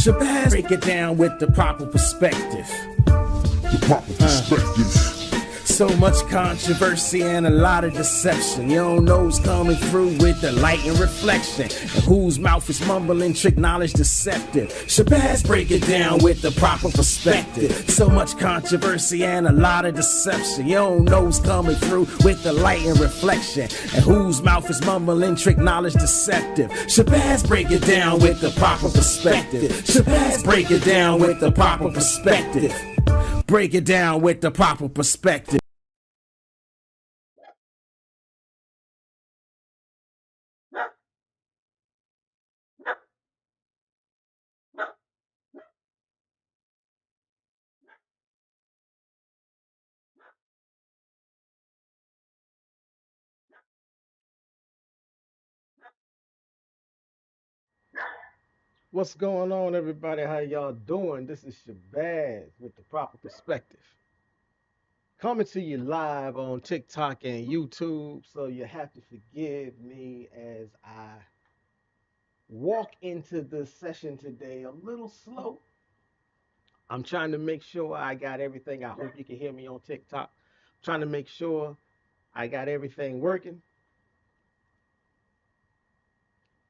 Shabazz break it down with the proper perspective. So much controversy and a lot of deception. You don't know who's coming through with the light and reflection, and whose mouth is mumbling, trick knowledge deceptive. Shabazz break it down with the proper perspective. So much controversy and a lot of deception. You don't know who's coming through with the light and reflection, and whose mouth is mumbling, trick knowledge deceptive. Shabazz break it down with the proper perspective. Shabazz break it down with the proper perspective. Break it down with the proper perspective. What's going on, everybody? How y'all doing? This is Shabazz with the proper perspective. Coming to you live on TikTok and YouTube, so you have to forgive me as I walk into the session today a little slow. I'm trying to make sure I got everything. I hope you can hear me on TikTok. Trying to make sure I got everything working.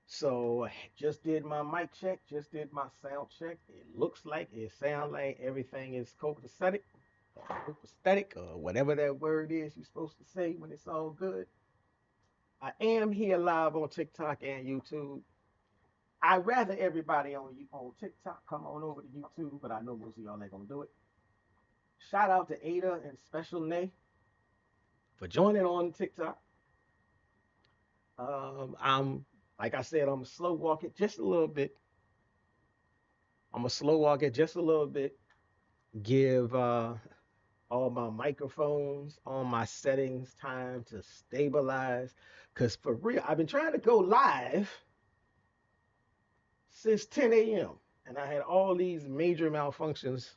So just did my mic check, just did my sound check. It looks like, it sounds like everything is copacetic, or whatever that word is you're supposed to say when it's all good. I am here live on TikTok and YouTube. I'd rather everybody on TikTok come on over to YouTube, but I know most of y'all ain't gonna do it. Shout out to Ada and Special Nay for joining on TikTok. I'm like I said, I'm a slow walk it just a little bit. I'm a slow walk it just a little bit. Give all my microphones, all my settings time to stabilize. Because for real, I've been trying to go live since 10 a.m. And I had all these major malfunctions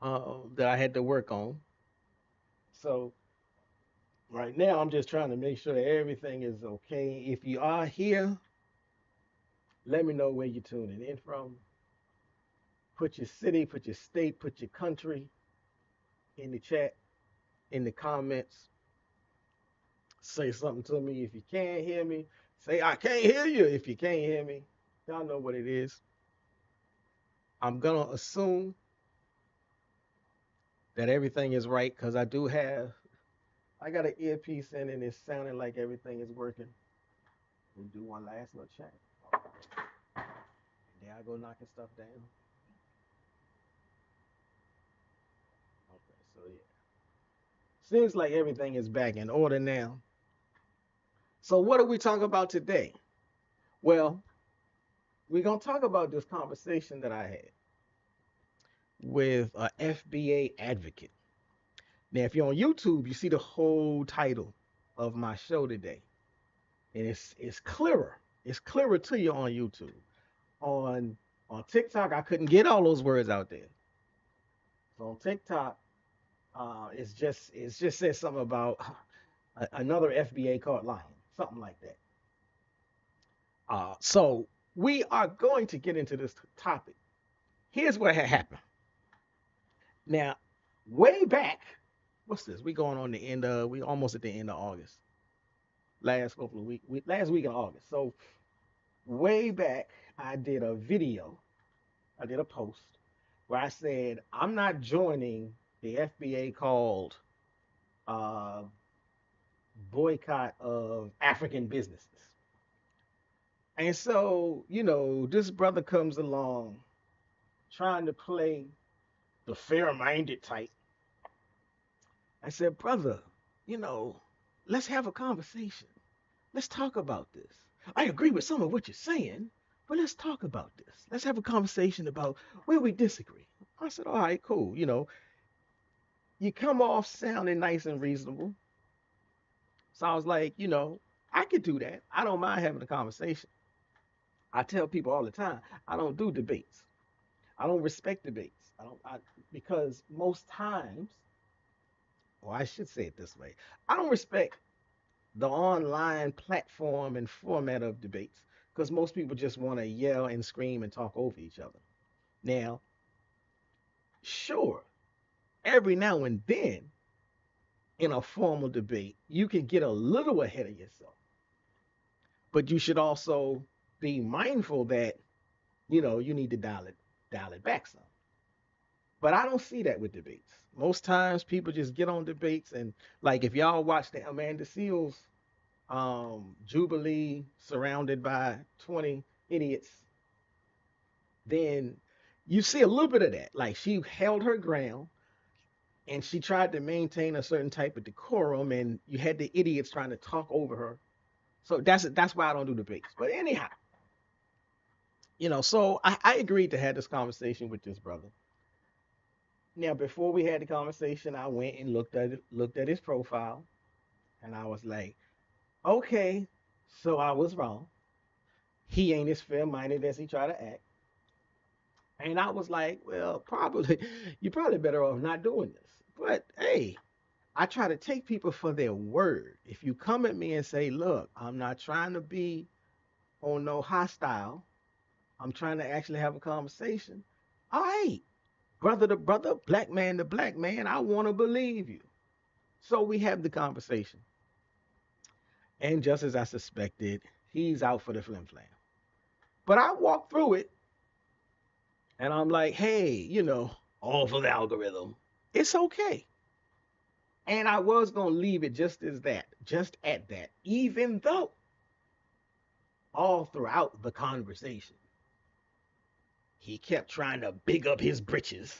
that I had to work on. So right now, I'm just trying to make sure that everything is okay. If you are here, let me know where you're tuning in from. Put your city, put your state, put your country in the chat, in the comments. Say something to me if you can't hear me. Say, I can't hear you if you can't hear me. Y'all know what it is. I'm going to assume that everything is right because I got an earpiece in and it's sounding like everything is working. We'll do one last little check. There I go knocking stuff down. Okay, so yeah. Seems like everything is back in order now. So what are we talking about today? Well, we're going to talk about this conversation that I had with a FBA advocate. Now, if you're on YouTube, you see the whole title of my show today. And it's clearer. It's clearer to you on YouTube. On TikTok, I couldn't get all those words out there. So on TikTok, it's just says something about another FBA caught lying, something like that. So we are going to get into this topic. Here's what had happened. Now, way back, what's this? We going on the end of, we almost at the end of August. Last couple of weeks, last week in August. So way back, I did a video, I did a post where I said, I'm not joining the FBA called boycott of African businesses. And so, this brother comes along trying to play the fair-minded type. I said, brother, let's have a conversation. Let's talk about this. I agree with some of what you're saying, but let's talk about this. Let's have a conversation about where we disagree. I said, all right, cool. You come off sounding nice and reasonable. So I was like, I could do that. I don't mind having a conversation. I tell people all the time, I don't do debates. I don't respect debates. Because most times, or I should say it this way, I don't respect the online platform and format of debates because most people just want to yell and scream and talk over each other. Now, sure, every now and then in a formal debate, you can get a little ahead of yourself, but you should also be mindful that you need to dial it back some. But I don't see that with debates. Most times people just get on debates and like if y'all watch the Amanda Seals Jubilee surrounded by 20 idiots, then you see a little bit of that. Like she held her ground and she tried to maintain a certain type of decorum and you had the idiots trying to talk over her. So that's why I don't do debates. But anyhow, so I agreed to have this conversation with this brother. Now, before we had the conversation, I went and looked at his profile, and I was like, okay, so I was wrong. He ain't as fair-minded as he tried to act. And I was like, well, probably you're probably better off not doing this. But hey, I try to take people for their word. If you come at me and say, look, I'm not trying to be on no hostile, I'm trying to actually have a conversation. All right, brother to brother, black man to black man, I want to believe you. So we have the conversation. And just as I suspected, he's out for the flim flam. But I walked through it and I'm like, hey, all for the algorithm. It's okay. And I was going to leave it just at that, even though all throughout the conversation, he kept trying to big up his britches.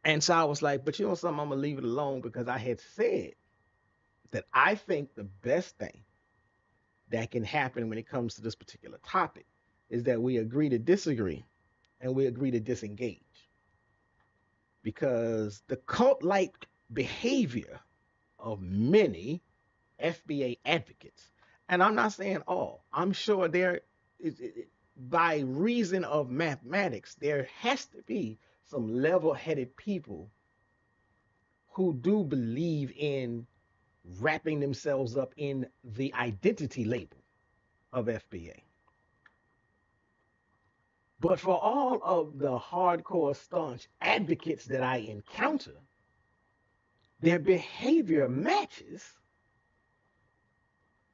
And so I was like, but you know something, I'm going to leave it alone because I had said that I think the best thing that can happen when it comes to this particular topic is that we agree to disagree and we agree to disengage. Because the cult like behavior of many FBA advocates, and I'm not saying all, I'm sure there is, by reason of mathematics, there has to be some level headed people who do believe in wrapping themselves up in the identity label of FBA. But for all of the hardcore staunch advocates that I encounter, their behavior matches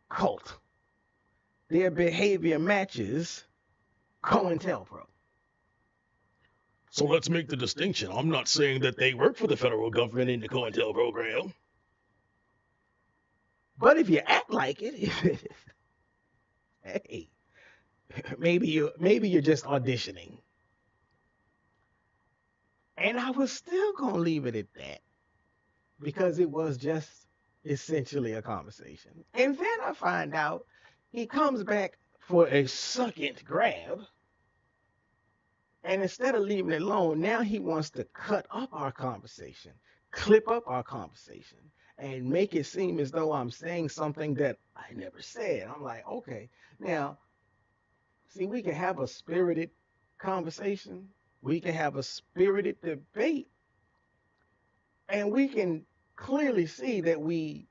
cult. Their behavior matches COINTELPRO. So let's make the distinction. I'm not saying that they work for the federal government in the COINTEL program. But if you act like it, hey, maybe you're just auditioning. And I was still gonna leave it at that because it was just essentially a conversation. And then I find out he comes back for a second grab. And instead of leaving it alone, now he wants to cut up our conversation, clip up our conversation, and make it seem as though I'm saying something that I never said. I'm like, okay, now, see, we can have a spirited conversation, we can have a spirited debate, and we can clearly see that we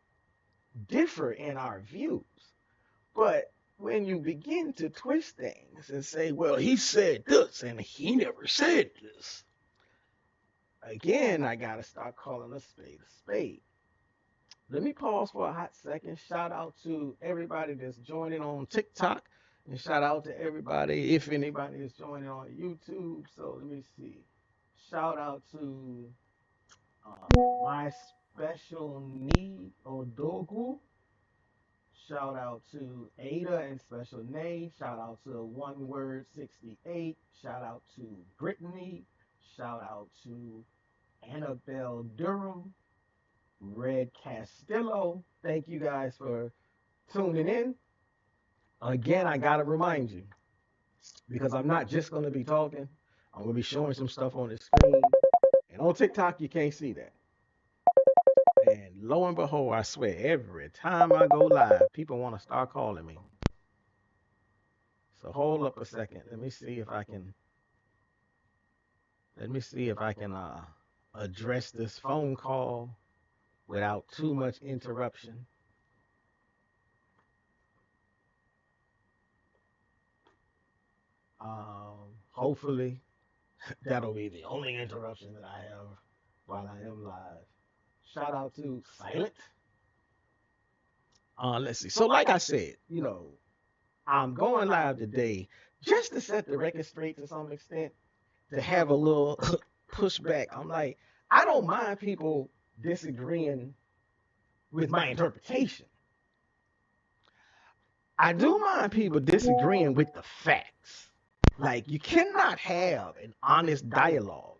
differ in our views. But when you begin to twist things and say, well, he said this and he never said this, again, I got to start calling a spade a spade. Let me pause for a hot second. Shout out to everybody that's joining on TikTok, and shout out to everybody, if anybody is joining on YouTube. So let me see. Shout out to my special need Odogu. Shout out to Ada and Special Nate. Shout out to One Word 68. Shout out to Brittany. Shout out to Annabelle Durham. Red Castillo. Thank you guys for tuning in. Again, I got to remind you, because I'm not just going to be talking, I'm going to be showing some stuff on the screen. And on TikTok, you can't see that. And lo and behold, I swear, every time I go live, people want to start calling me. So hold up a second. Let me see if I can address this phone call without too much interruption. Hopefully, that'll be the only interruption that I have while I am live. Shout out to Silent. Let's see. So, like I said, I'm going live today just to set the record straight to some extent, to have a little pushback. I'm like, I don't mind people disagreeing with my interpretation. I do mind people disagreeing with the facts. Like, you cannot have an honest dialogue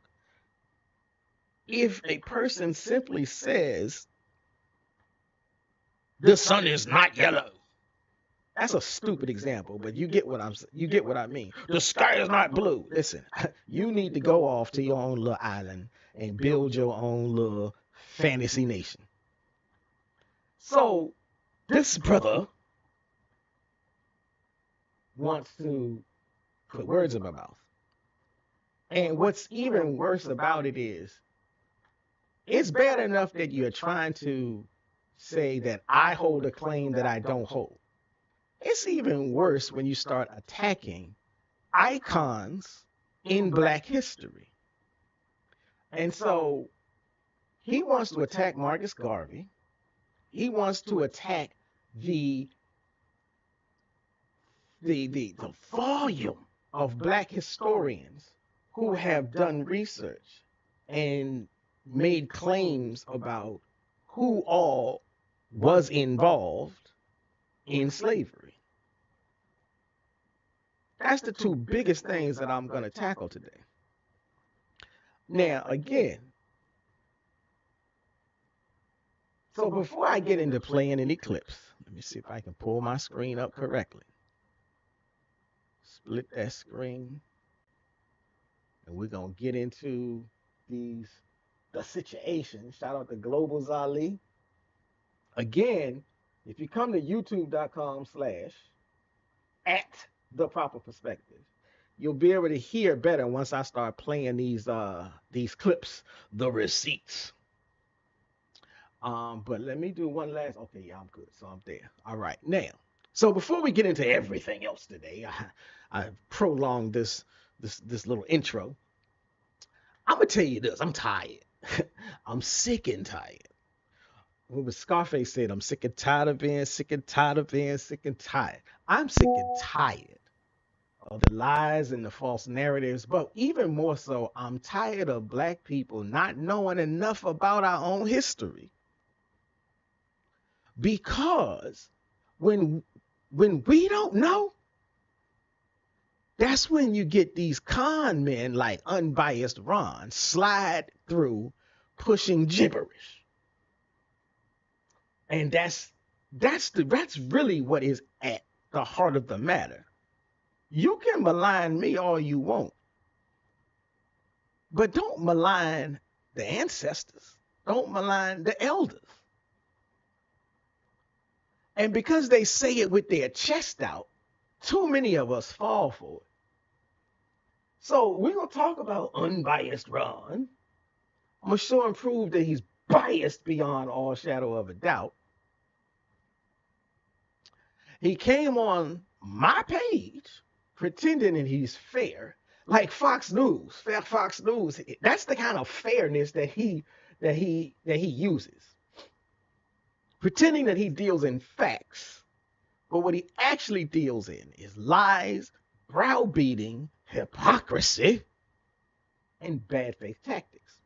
if a person simply says the sun is not yellow. That's a stupid example, but you get what I mean. The sky is not blue. Listen, you need to go off to your own little island and build your own little fantasy nation. So this brother wants to put words in my mouth. And what's even worse about it is, it's bad enough that you're trying to say that I hold a claim that I don't hold. It's even worse when you start attacking icons in Black history. And so he wants to attack Marcus Garvey. He wants to attack the volume of Black historians who have done research and made claims about who all was involved in slavery. That's the two biggest things that I'm going to tackle today. Now, again, so before I get into playing any clips, let me see if I can pull my screen up correctly. Split that screen. And we're going to get into the situation. Shout out to Global Zali. Again, if you come to youtube.com/@theproperperspective, you'll be able to hear better once I start playing these clips, the receipts. But let me do one last. Okay, yeah, I'm good. So I'm there. All right. Now, so before we get into everything else today, I prolonged this little intro. I'm gonna tell you this. I'm tired. I'm sick and tired. What Scarface said, I'm sick and tired of being sick and tired of being sick and tired. I'm sick and tired of the lies and the false narratives, but even more so, I'm tired of Black people not knowing enough about our own history. Because when we don't know, that's when you get these con men like Unbiased Ron slide through pushing gibberish. And that's really what is at the heart of the matter. You can malign me all you want, but don't malign the ancestors. Don't malign the elders. And because they say it with their chest out, too many of us fall for it. So we're going to talk about Unbiased Ron. I'm going to show and prove that he's biased beyond all shadow of a doubt. He came on my page pretending that he's fair, like Fox News, fair Fox News. That's the kind of fairness that he uses. Pretending that he deals in facts, but what he actually deals in is lies, browbeating, hypocrisy, and bad faith tactics.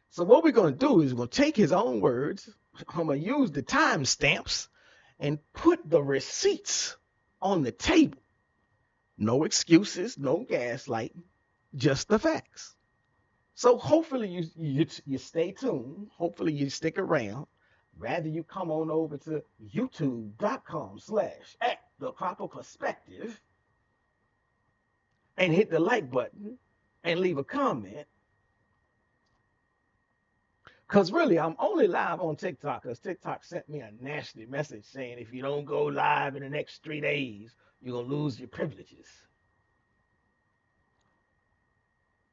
So what we're going to do is we're going to take his own words. I'm going to use the timestamps and put the receipts on the table. No excuses, no gaslighting, just the facts. So hopefully you stay tuned. Hopefully you stick around. Rather you come on over to youtube.com/@theproperperspective and hit the like button and leave a comment. Because really, I'm only live on TikTok because TikTok sent me a nasty message saying if you don't go live in the next 3 days, you're going to lose your privileges.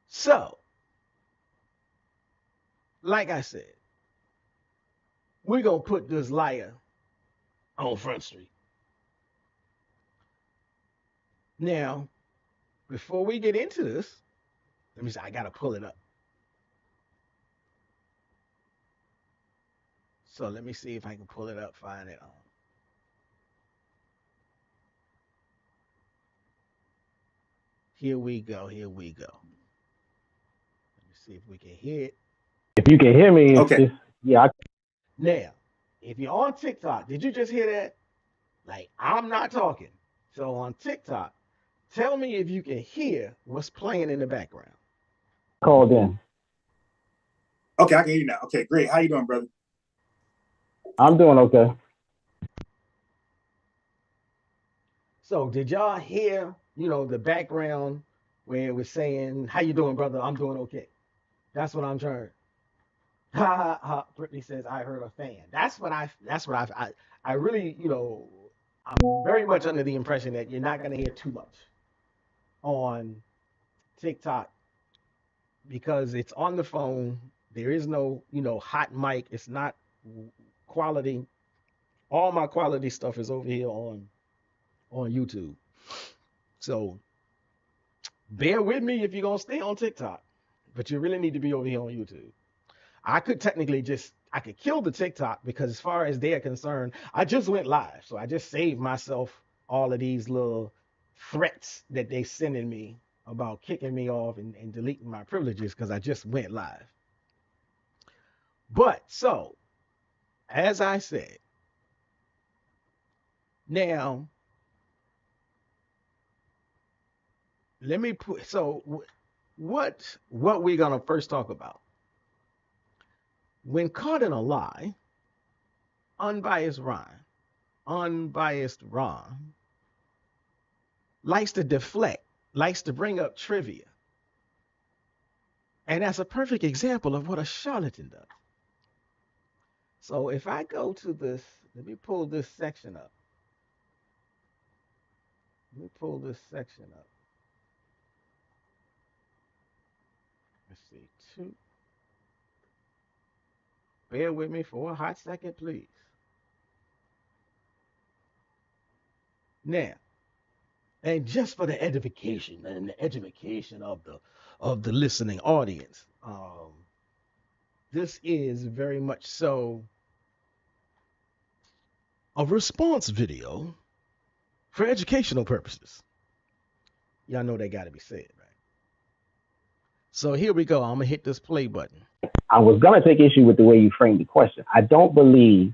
So, like I said, we're going to put this liar on Front Street. Now, before we get into this, let me see, I gotta pull it up. So let me see if I can pull it up, find it. Here we go. Here we go. Let me see if we can hear it. If you can hear me, Okay. yeah. Now, if you're on TikTok, did you just hear that? Like, I'm not talking. So on TikTok, tell me if you can hear what's playing in the background. Called in. Okay, I can hear you now. Okay, great. How you doing, brother? I'm doing okay. So did y'all hear, the background where it was saying, how you doing, brother? I'm doing okay. That's what I'm trying. Ha ha ha. Brittany says, I heard a fan. I really, I'm very much under the impression that you're not going to hear too much on TikTok because it's on the phone. There is no, hot mic. It's not quality. All my quality stuff is over here on YouTube. So bear with me if you're going to stay on TikTok, but you really need to be over here on YouTube. I could technically I could kill the TikTok because as far as they're concerned, I just went live. So I just saved myself all of these little threats that they sending me about kicking me off and deleting my privileges because I just went live. But so, as I said, now, let me put, so what we're going to first talk about. When caught in a lie, Unbiased Ron likes to deflect, likes to bring up trivia. And that's a perfect example of what a charlatan does. So if I go to this, let me pull this section up. Let's see, bear with me for a hot second, please. Now, and just for the edification and the education of the listening audience, this is very much so a response video for educational purposes. Y'all know they got to be said, right? So here we go. I'm gonna hit this play button. I was gonna take issue with the way you framed the question. I don't believe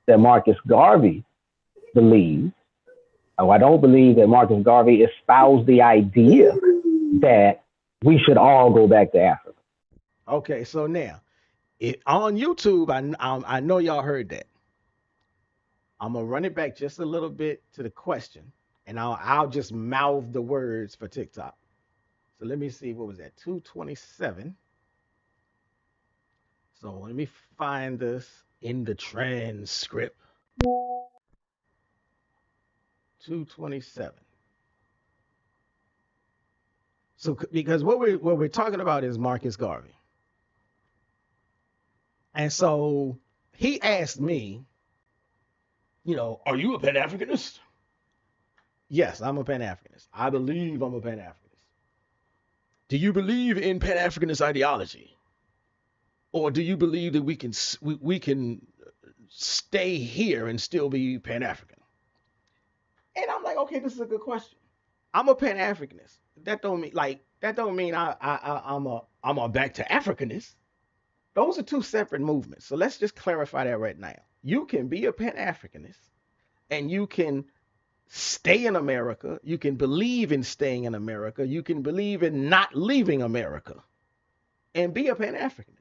that Marcus Garvey believes, or I don't believe that Marcus Garvey espoused the idea that we should all go back to Africa. Okay, so now, on YouTube, I know y'all heard that. I'm gonna run it back just a little bit to the question, and I'll just mouth the words for TikTok. So let me see, what was that? 227. So let me find this in the transcript. 227. So because what we're talking about is Marcus Garvey. And so he asked me, Are you a Pan-Africanist? Yes, I'm a Pan-Africanist. I believe I'm a Pan-Africanist. Do you believe in Pan-Africanist ideology? Or do you believe that we can stay here and still be Pan-African? And I'm like, okay, this is a good question. I'm a Pan-Africanist. That don't mean I'm a back to Africanist. Those are two separate movements. So let's just clarify that right now. You can be a Pan-Africanist and you can stay in America. You can believe in staying in America. You can believe in not leaving America and be a Pan-Africanist.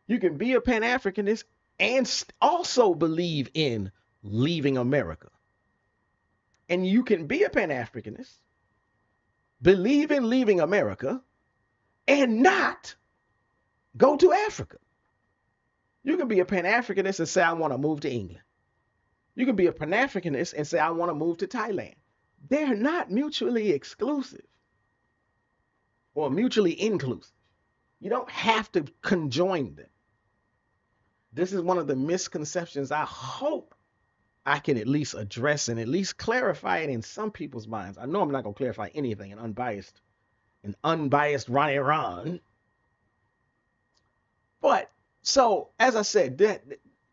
You can be a Pan-Africanist and also believe in leaving America. And you can be a Pan-Africanist, believe in leaving America, and not go to Africa. You can be a Pan-Africanist and say, I want to move to England. You can be a Pan-Africanist and say, I want to move to Thailand. They're not mutually exclusive or mutually inclusive. You don't have to conjoin them. This is one of the misconceptions I hope I can at least address and at least clarify it in some people's minds. I know I'm not going to clarify anything in unbiased Ronnie Ron. But so, as I said,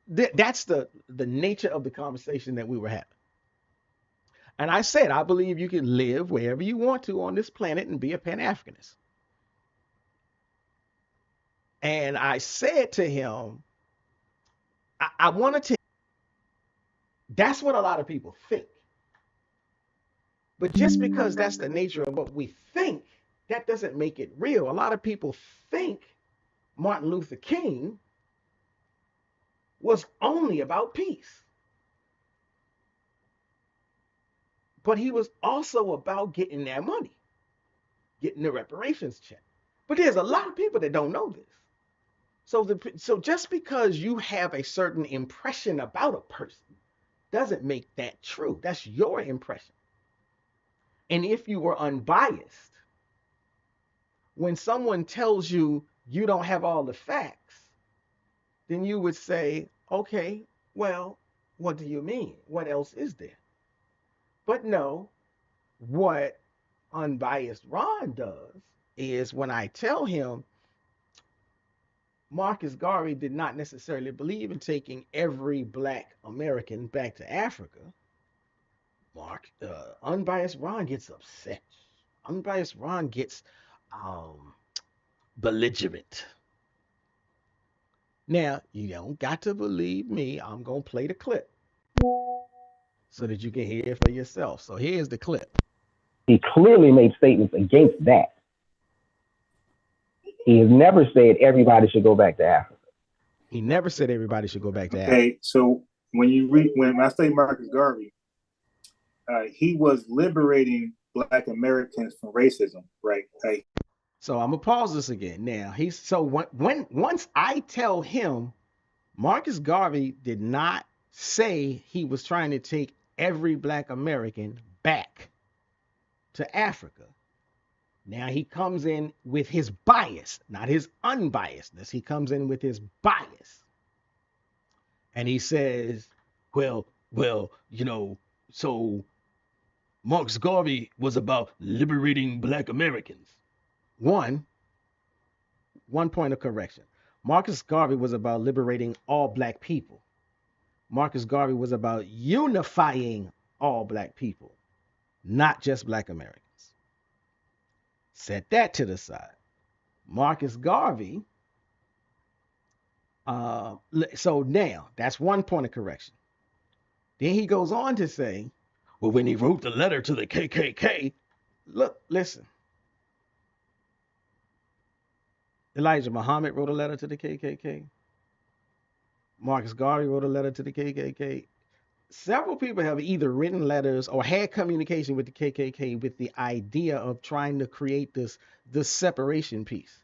that's the nature of the conversation that we were having. And I said, I believe you can live wherever you want to on this planet and be a Pan-Africanist. And I said to him, I want to tell you, that's what a lot of people think. But just because that's the nature of what we think, that doesn't make it real. A lot of people think Martin Luther King was only about peace. But he was also about getting that money, getting the reparations check. But there's a lot of people that don't know this. So just because you have a certain impression about a person doesn't make that true. That's your impression. And if you were unbiased, when someone tells you you don't have all the facts, then you would say, okay, well, what do you mean? What else is there? But no, what Unbiased Ron does is when I tell him Marcus Garvey did not necessarily believe in taking every Black American back to Africa, Unbiased Ron gets upset. Unbiased Ron gets belligerent. Now, you don't got to believe me. I'm going to play the clip so that you can hear it for yourself. So here's the clip. He clearly made statements against that. He has never said everybody should go back to Africa. He never said everybody should go back to Africa. Okay, so when I say Marcus Garvey, he was liberating Black Americans from racism, right? So I'm gonna pause this again. Now once I tell him Marcus Garvey did not say he was trying to take every Black American back to Africa. Now he comes in with his bias, not his unbiasedness. He comes in with his bias. And he says, well, so Marcus Garvey was about liberating Black Americans. One point of correction. Marcus Garvey was about liberating all Black people. Marcus Garvey was about unifying all Black people, not just Black Americans. Set that to the side. Marcus Garvey, so now that's one point of correction. Then he goes on to say, well, when he wrote the letter to the KKK, listen. Elijah Muhammad wrote a letter to the KKK. Marcus Garvey wrote a letter to the KKK. Several people have either written letters or had communication with the KKK with the idea of trying to create this separation piece.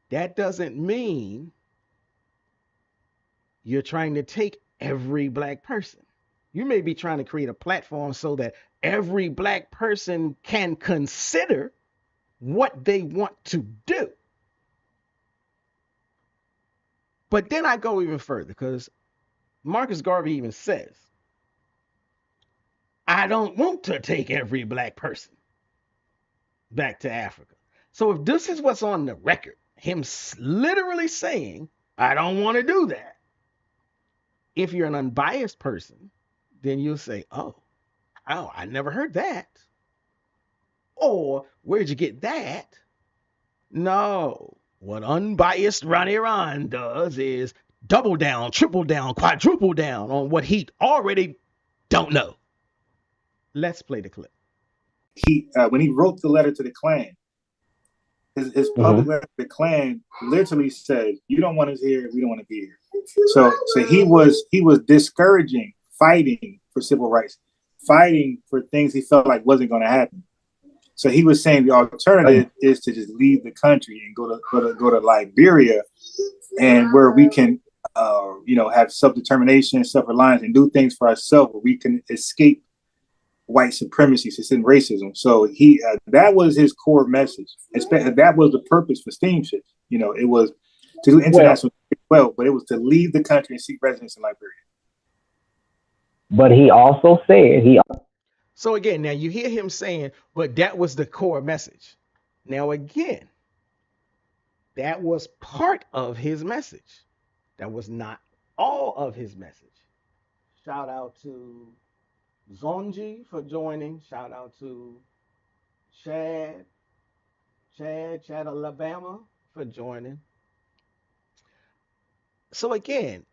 That doesn't mean you're trying to take every Black person. You may be trying to create a platform so that every Black person can consider what they want to do. But then I go even further because Marcus Garvey even says, I don't want to take every Black person back to Africa. So if this is what's on the record, him literally saying, I don't want to do that. If you're an unbiased person, then you'll say, oh, I never heard that. Or where'd you get that? No. What Unbiased Ronnie Ron does is double down, triple down, quadruple down on what he already don't know. Let's play the clip. When he wrote the letter to the Klan, his public letter to the Klan literally said, you don't want us here, we don't want to be here. So he was discouraging, fighting for civil rights, fighting for things he felt like wasn't going to happen. So he was saying the alternative is to just leave the country and go to Liberia, and where we can have self-determination, self-reliance, and do things for ourselves, where we can escape white supremacy, systemic racism. So that was his core message. That was the purpose for steamships. It was to do international but it was to leave the country and seek residence in Liberia. But he also said So again, now you hear him saying, but that was the core message. Now again, that was part of his message. That was not all of his message. Shout out to Zonji for joining. Shout out to Chad Alabama for joining. So again,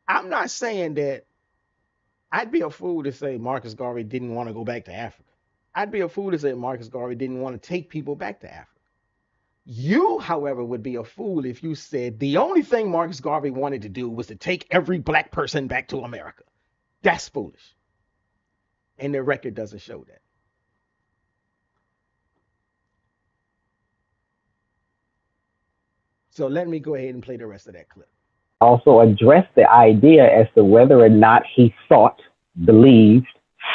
I'm not saying that I'd be a fool to say Marcus Garvey didn't want to go back to Africa. I'd be a fool to say Marcus Garvey didn't want to take people back to Africa. You, however, would be a fool if you said the only thing Marcus Garvey wanted to do was to take every black person back to America. That's foolish. And the record doesn't show that. So let me go ahead and play the rest of that clip. also addressed the idea as to whether or not he thought, believed,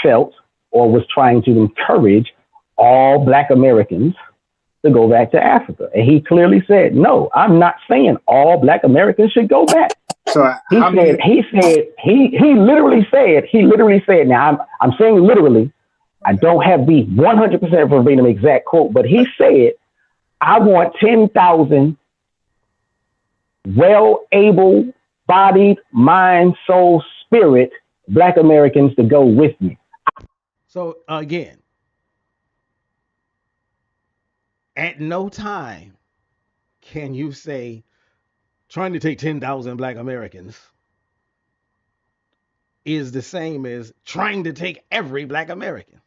felt, or was trying to encourage all Black Americans to go back to Africa. And he clearly said, no, I'm not saying all Black Americans should go back. So he literally said, now I'm saying literally, I don't have the 100% verbatim exact quote, but he said, I want 10,000 well-able-bodied, mind, soul, spirit Black Americans to go with me. So again, at no time can you say trying to take 10,000 Black Americans is the same as trying to take every Black American.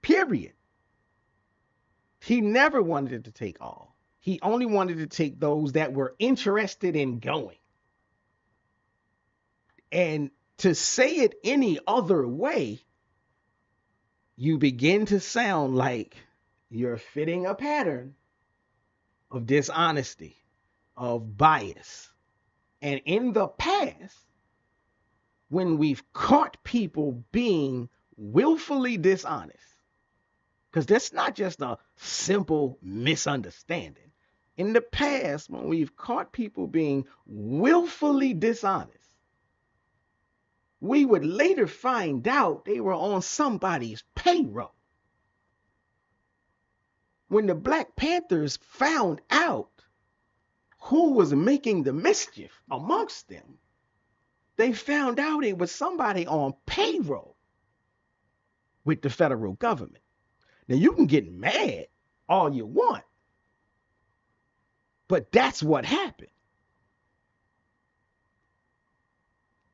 Period. He never wanted to take all. He only wanted to take those that were interested in going. And to say it any other way, you begin to sound like you're fitting a pattern of dishonesty, of bias. And in the past, when we've caught people being willfully dishonest, because that's not just a simple misunderstanding. In the past, when we've caught people being willfully dishonest, we would later find out they were on somebody's payroll. When the Black Panthers found out who was making the mischief amongst them, they found out it was somebody on payroll with the federal government. Now, you can get mad all you want, but that's what happened.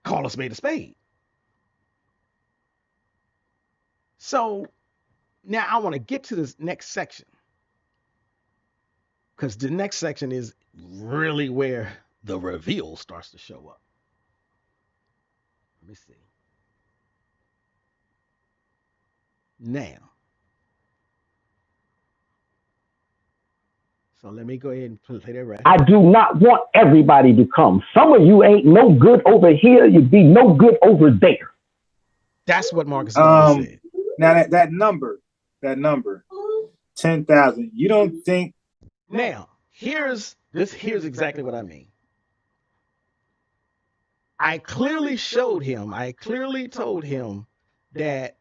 Call a spade a spade. So now I want to get to this next section, because the next section is really where the reveal starts to show up. Let me see. Now, so let me go ahead and play that right. I do not want everybody to come. Some of you ain't no good over here. You'd be no good over there. That's what Marcus Garvey said. Now that number, 10,000. You don't think? Now, here's exactly what I mean. I clearly told him that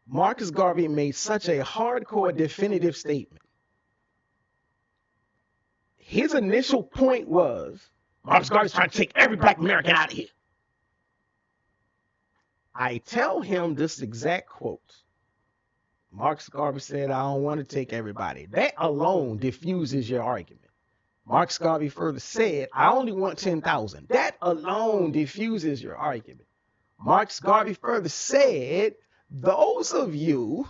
Marcus Garvey made such a hardcore definitive statement. His initial point was, Marcus Garvey's trying to take every Black American out of here. I tell him this exact quote. Marcus Garvey said, I don't want to take everybody. That alone diffuses your argument. Marcus Garvey further said, I only want 10,000. That alone diffuses your argument. Marcus Garvey further said, those of you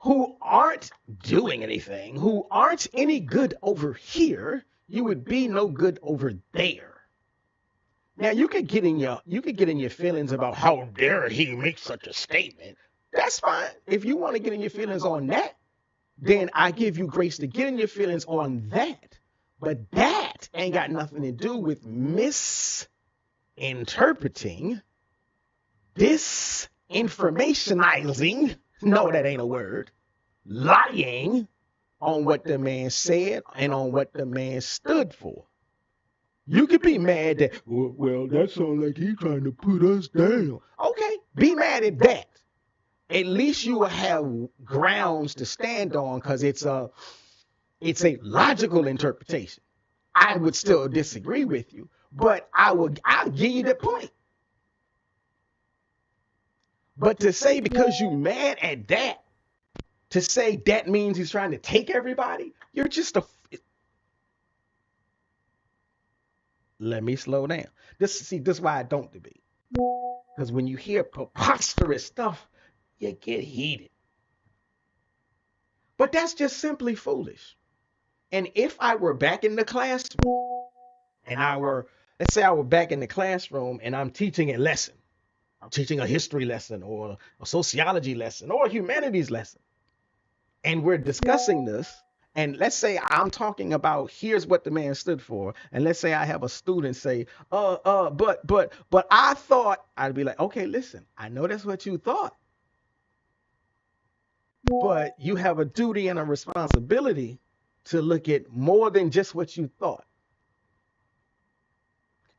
who aren't doing anything, who aren't any good over here, you would be no good over there. Now you could get in your feelings about how dare he make such a statement. That's fine. If you want to get in your feelings on that, then I give you grace to get in your feelings on that. But that ain't got nothing to do with misinterpreting, disinformationizing. No, that ain't a word. Lying on what the man said and on what the man stood for. You could be mad that, well, that sounds like he trying to put us down. Okay, be mad at that. At least you will have grounds to stand on because it's a logical interpretation. I would still disagree with you, but I'll give you the point. But to say because you mad at that, to say that means he's trying to take everybody, you're just a. Let me slow down. This is why I don't debate. Because when you hear preposterous stuff, you get heated. But that's just simply foolish. And if I were back in the classroom, and let's say I were back in the classroom and I'm teaching a lesson. I'm teaching a history lesson or a sociology lesson or a humanities lesson. And we're discussing this. And let's say I'm talking about here's what the man stood for. And let's say I have a student say, but I thought, I'd be like, okay, listen, I know that's what you thought. But you have a duty and a responsibility to look at more than just what you thought.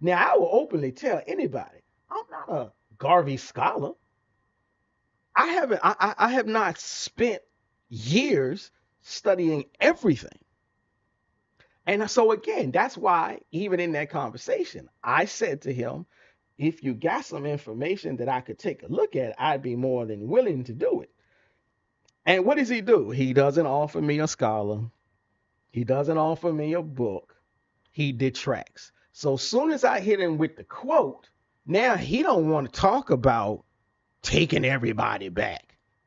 Now, I will openly tell anybody, I'm not a Garvey scholar. I have not spent years studying everything. And so again, that's why even in that conversation, I said to him, if you got some information that I could take a look at, I'd be more than willing to do it. And what does he do? He doesn't offer me a scholar. He doesn't offer me a book. He detracts. So as soon as I hit him with the quote, now he don't want to talk about taking everybody back.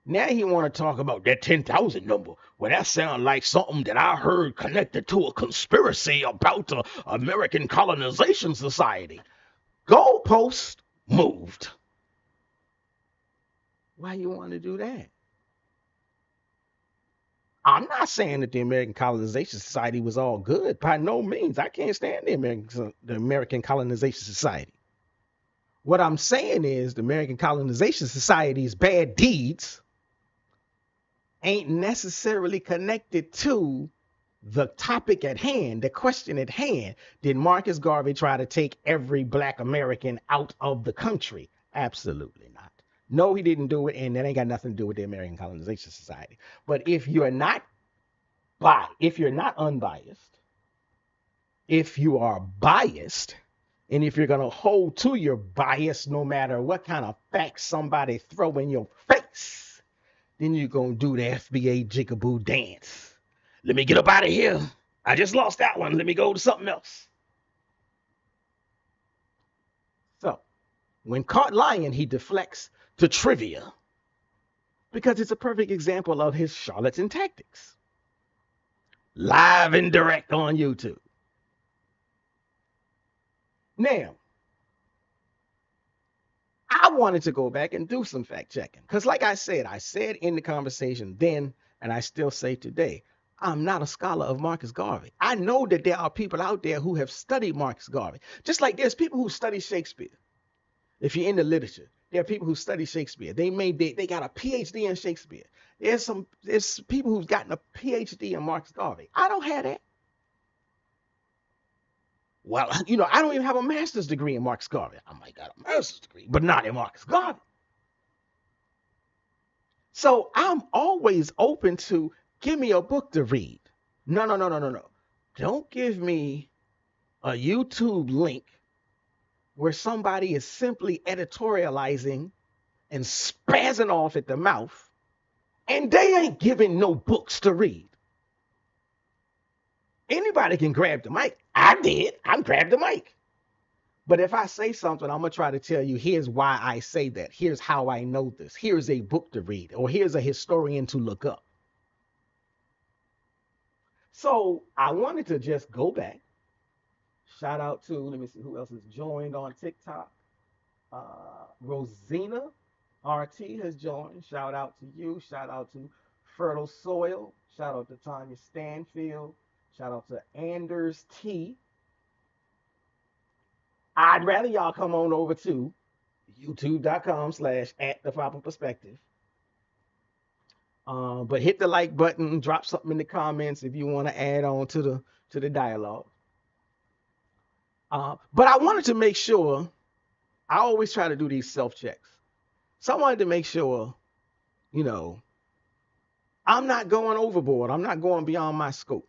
Now he want to talk about that 10,000 number. Well, that sounds like something that I heard connected to a conspiracy about the American Colonization Society. Goalpost moved. Why you want to do that? I'm not saying that the American Colonization Society was all good. By no means. I can't stand the American Colonization Society. What I'm saying is the American Colonization Society's bad deeds ain't necessarily connected to the topic at hand, the question at hand. Did Marcus Garvey try to take every Black American out of the country? Absolutely not. No, he didn't do it, and that ain't got nothing to do with the American Colonization Society. But if you're not unbiased, if you are biased, and if you're going to hold to your bias no matter what kind of facts somebody throw in your face, then you're going to do the FBA jigaboo dance. Let me get up out of here. I just lost that one. Let me go to something else. So when caught lying, he deflects to trivia because it's a perfect example of his charlatan tactics. Live and direct on YouTube. Now, I wanted to go back and do some fact checking because like I said in the conversation then, and I still say today, I'm not a scholar of Marcus Garvey. I know that there are people out there who have studied Marcus Garvey, just like there's people who study Shakespeare. If you're in the literature, there are people who study Shakespeare. They got a PhD in Shakespeare. There's people who've gotten a PhD in Marcus Garvey. I don't have that. Well, I don't even have a master's degree in Marcus Garvey. I might got a master's degree, but not in Marcus Garvey. So I'm always open to give me a book to read. No. Don't give me a YouTube link where somebody is simply editorializing and spazzing off at the mouth, and they ain't giving no books to read. Anybody can grab the mic. I did. I grabbed the mic. But if I say something, I'm going to try to tell you, here's why I say that. Here's how I know this. Here's a book to read, or here's a historian to look up. So I wanted to just go back. Shout out to, let me see who else has joined on TikTok. Rosina RT has joined. Shout out to you. Shout out to Fertile Soil. Shout out to Tanya Stanfield. Shout out to Anders T. I'd rather y'all come on over to youtube.com/@theproperperspective. But hit the like button, drop something in the comments if you want to add on to the dialogue. But I wanted to make sure, I always try to do these self-checks. So I wanted to make sure, you know, I'm not going overboard. I'm not going beyond my scope.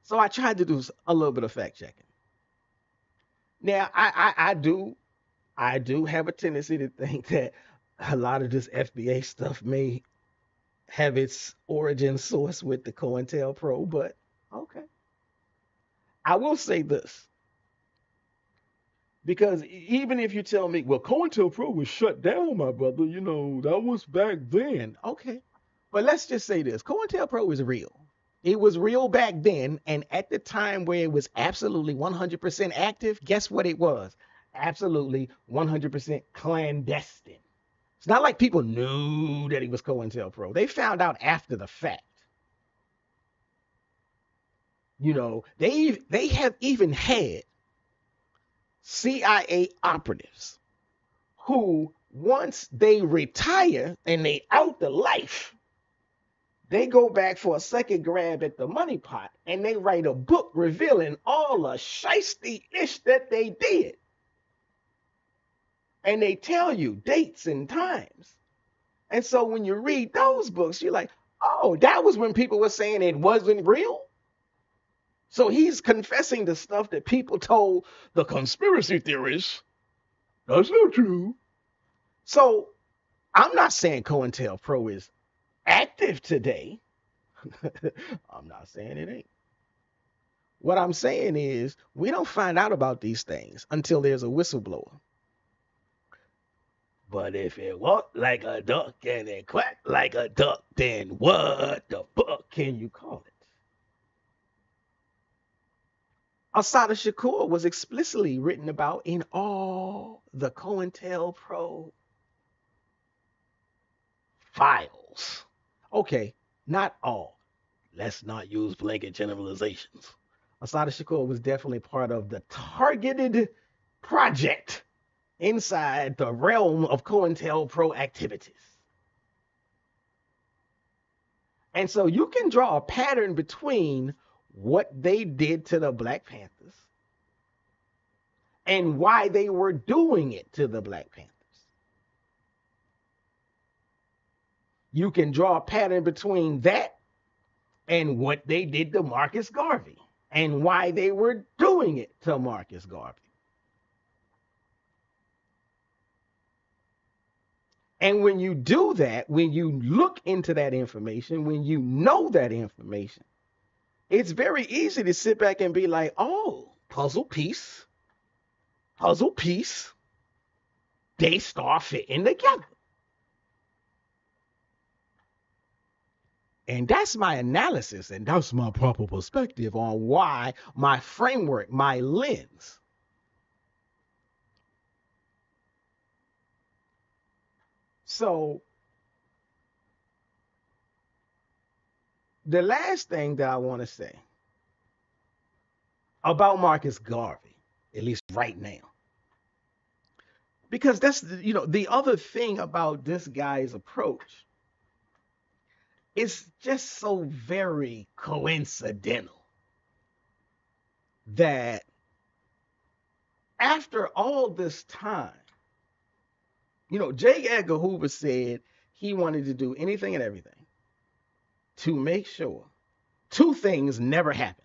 So I tried to do a little bit of fact checking. Now, I do have a tendency to think that a lot of this FBA stuff may have its origin source with the COINTELPRO, but okay. I will say this, because even if you tell me, well, COINTELPRO was shut down, my brother, you know, that was back then. Okay. But let's just say this, COINTELPRO is real. It was real back then, and at the time where it was absolutely 100% active, guess what it was? Absolutely 100% clandestine. It's not like people knew that it was COINTELPRO. They found out after the fact. You know, they have even had CIA operatives who, once they retire and they out the life, they go back for a second grab at the money pot and they write a book revealing all the shiesty-ish that they did. And they tell you dates and times. And so when you read those books, you're like, oh, that was when people were saying it wasn't real. So he's confessing to stuff that people told the conspiracy theorists. That's not true. So I'm not saying COINTELPRO is active today. I'm not saying it ain't. What I'm saying is we don't find out about these things until there's a whistleblower. But if it walked like a duck and it quacked like a duck, then what the fuck can you call it? Assata Shakur was explicitly written about in all the COINTELPRO files. Okay, not all. Let's not use blanket generalizations. Assata Shakur was definitely part of the targeted project inside the realm of COINTELPRO activities. And so you can draw a pattern between what they did to the Black Panthers and why they were doing it to the Black Panthers. You can draw a pattern between that and what they did to Marcus Garvey and why they were doing it to Marcus Garvey. And when you do that, when you look into that information, when you know that information, it's very easy to sit back and be like, oh, puzzle piece, they start fitting together. And that's my analysis, and that's my proper perspective on why my framework, my lens. So the last thing that I want to say about Marcus Garvey, at least right now, because that's the other thing about this guy's approach, it's just so very coincidental that after all this time, J. Edgar Hoover said he wanted to do anything and everything to make sure two things never happen.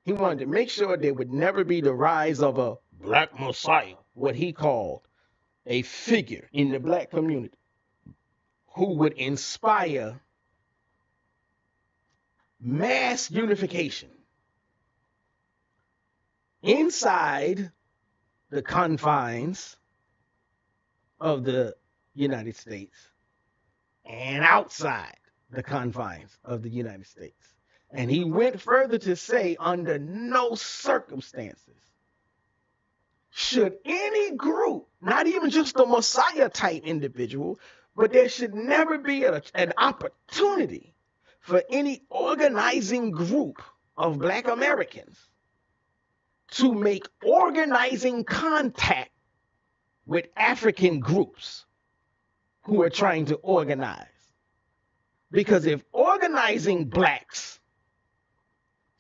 He wanted to make sure there would never be the rise of a Black Messiah, what he called a figure in the Black community who would inspire mass unification inside the confines of the United States and outside the confines of the United States. And he went further to say, under no circumstances should any group, not even just a Messiah type individual, but there should never be an opportunity for any organizing group of Black Americans to make organizing contact with African groups who are trying to organize. Because if organizing Blacks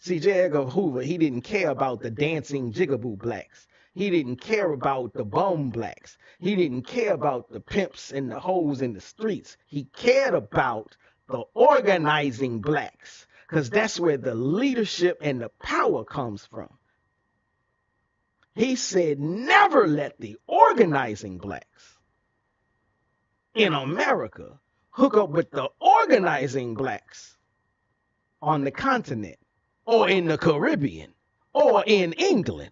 See, J. Edgar Hoover, he didn't care about the dancing jigaboo blacks. He didn't care about the bum blacks. He didn't care about the pimps and the hoes in the streets. He cared about the organizing blacks, because that's where the leadership and the power comes from. He said, never let the organizing blacks in America hook up with the organizing blacks on the continent, or in the Caribbean, or in England,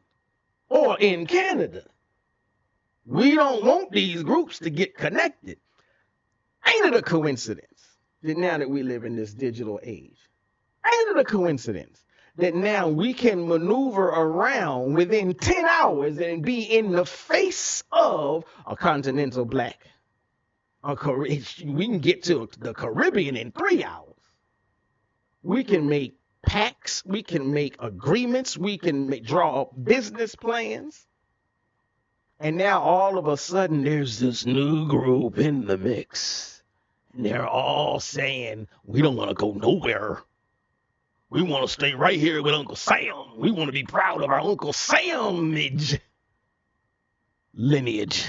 or in Canada. We don't want these groups to get connected. Ain't it a coincidence that now that we live in this digital age, ain't it a coincidence that now we can maneuver around within 10 hours and be in the face of a continental black? We can get to the Caribbean in 3 hours. We can make pacts, we can make agreements, we can draw up business plans. And now all of a sudden there's this new group in the mix. And they're all saying, we don't want to go nowhere. We want to stay right here with Uncle Sam. We want to be proud of our Uncle Samage lineage.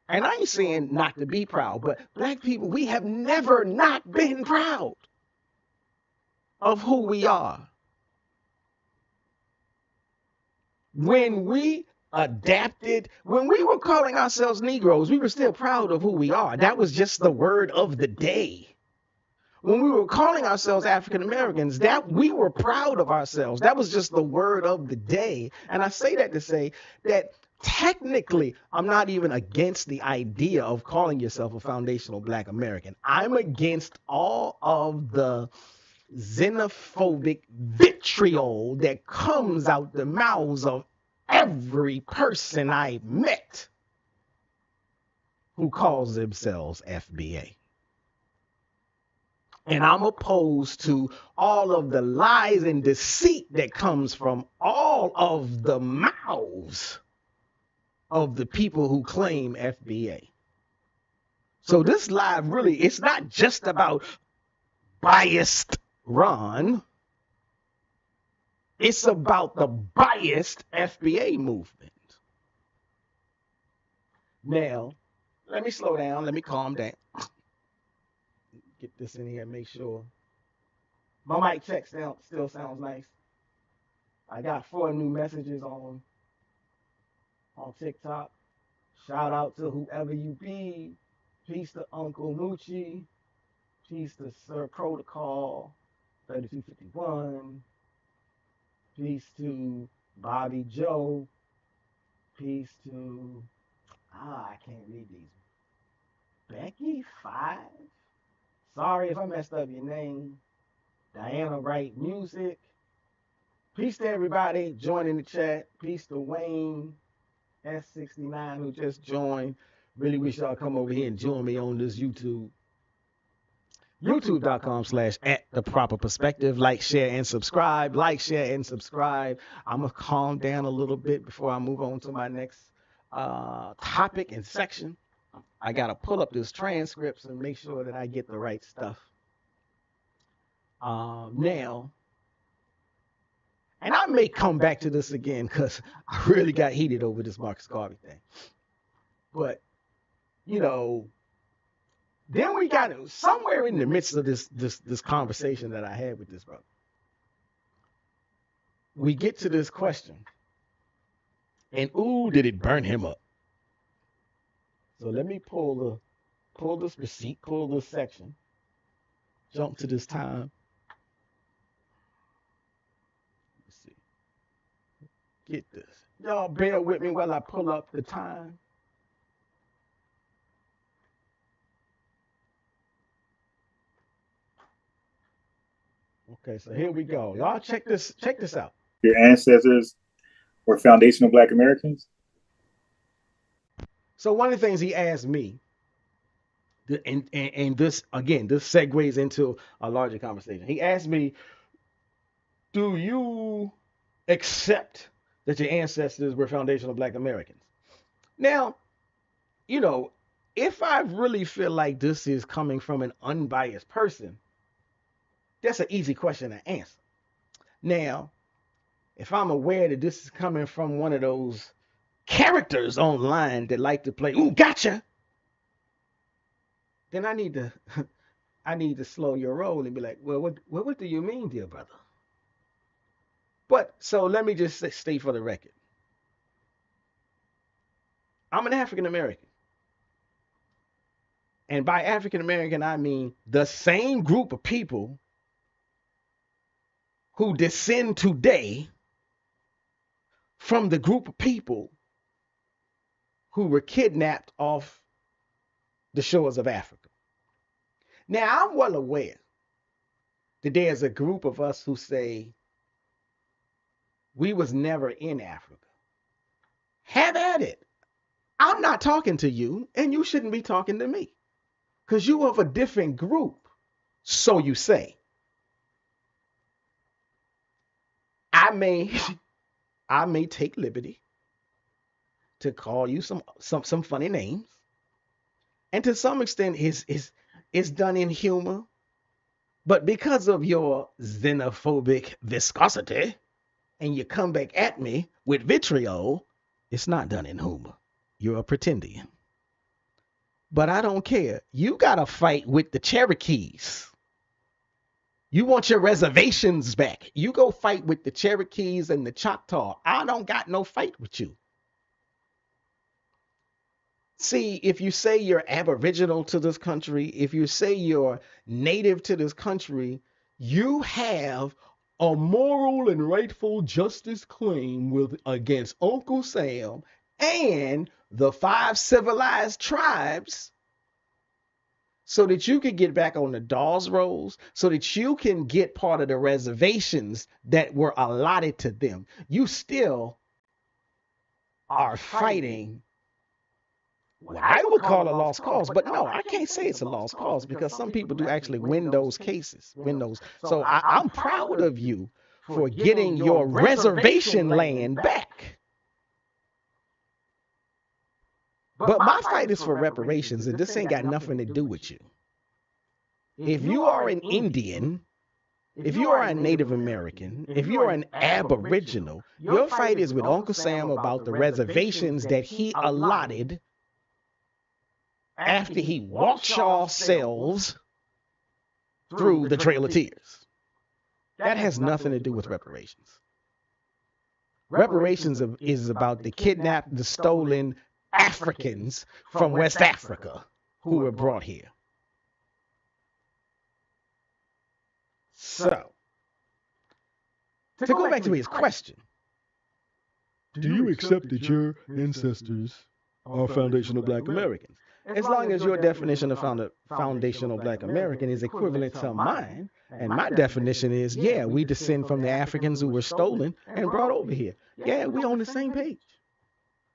And I ain't saying not to be proud, but black people, we have never not been proud of who we are. When we adapted, when we were calling ourselves Negroes, we were still proud of who we are. That was just the word of the day. When we were calling ourselves African Americans, that we were proud of ourselves. That was just the word of the day. And I say that to say that technically, I'm not even against the idea of calling yourself a foundational Black American. I'm against all of the xenophobic vitriol that comes out the mouths of every person I met who calls themselves FBA. And I'm opposed to all of the lies and deceit that comes from all of the mouths of the people who claim FBA. So this live really, it's not just about biased Ron. It's about the biased FBA movement. Now, let me slow down. Let me calm down. Get this in here and make sure my mic check still sounds nice. I got 4 new messages on TikTok. Shout out to whoever you be. Peace to Uncle Moochie. Peace to Sir Protocol 3251. Peace to Bobby Joe. Peace to I can't read these. Becky 5. Sorry if I messed up your name. Diana Wright Music. Peace to everybody joining the chat. Peace to Wayne S69 who just joined. Really wish y'all come over here and join me on this YouTube. YouTube.com/@theproperperspective. Like, share, and subscribe. Like, share, and subscribe. I'm going to calm down a little bit before I move on to my next topic and section. I got to pull up this transcripts and make sure that I get the right stuff. Now, and I may come back to this again because I really got heated over this Marcus Garvey thing. But, you know, then we got somewhere in the midst of this conversation that I had with this brother. We get to this question, and ooh, did it burn him up? So let me pull this receipt, pull this section, jump to this time. Let's see. Get this. Y'all bear with me while I pull up the time. Okay, so here we go. Y'all check this out. Your ancestors were foundational Black Americans? So one of the things he asked me, and this, again, this segues into a larger conversation. He asked me, do you accept that your ancestors were foundational Black Americans? Now, you know, if I really feel like this is coming from an unbiased person, that's an easy question to answer. Now, if I'm aware that this is coming from one of those characters online that like to play, ooh, gotcha, then I need to slow your roll and be like, well, what do you mean, dear brother? But so let me just state for the record, I'm an African American. And by African American, I mean the same group of people who descend today from the group of people who were kidnapped off the shores of Africa. Now, I'm well aware that there's a group of us who say we was never in Africa. Have at it. I'm not talking to you, and you shouldn't be talking to me, because you of a different group, so you say. I may take liberty to call you some funny names, and to some extent it's done in humor, but because of your xenophobic viscosity, and you come back at me with vitriol, it's not done in humor. You're a pretendian. But I don't care. You got to fight with the Cherokees. You want your reservations back. You go fight with the Cherokees and the Choctaw. I don't got no fight with you. See, if you say you're aboriginal to this country, if you say you're native to this country, you have a moral and rightful justice claim against Uncle Sam and the 5 civilized tribes, so that you can get back on the Dawes rolls, so that you can get part of the reservations that were allotted to them. You still are fighting what I would call a lost cause, but no, I can't say it's a lost cause, because some people do actually win those cases. So I'm proud of you for getting your reservation land back. But my fight is for reparations, and this ain't got nothing to do with you. If you are an Indian, if you are a Native American, if you are an Aboriginal, your fight is with Uncle Sam about the reservations that he allotted after he walked y'all selves through the Trail of Tears. That has nothing to do with reparations. Reparations is about the kidnapped, the stolen Africans from West Africa who were brought here. So, to go back to his question, Do you accept that your ancestors are foundational Black Americans? as long as your definition of foundational Black American is equivalent to mine, and my definition is, yeah, we descend from the Africans who were stolen and brought over here. Yeah, we on the same page.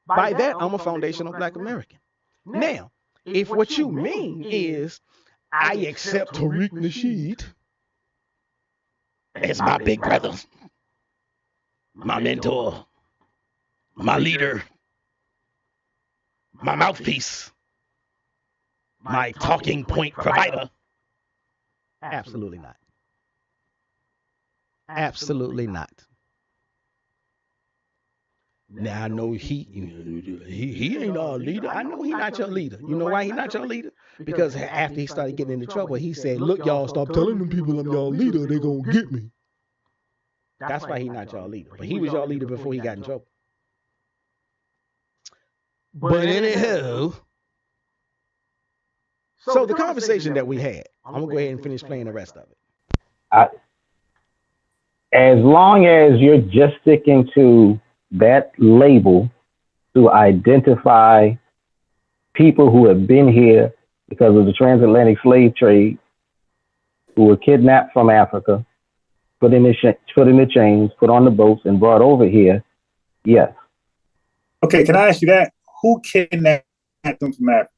By that, I'm a foundational Black American. Now, if what you mean is I accept Tariq Nasheed as my big brother, my mentor, my leader, my mouthpiece, my talking point provider, absolutely not. Absolutely not. Now, I know he ain't our leader. I know he not your leader. You know why he not your leader? Because after he started getting into trouble, he said, look, y'all, stop telling them people I'm y'all leader. They gonna get me. That's why he not y'all leader. But he was y'all leader before he got in trouble. But anyhow, so the conversation that we had, I'm going to go ahead and finish playing the rest of it. As long as you're just sticking to that label to identify people who have been here because of the transatlantic slave trade, who were kidnapped from Africa, put in the chains, put on the boats, and brought over here, yes. Okay, can I ask you that? Who kidnapped them from Africa?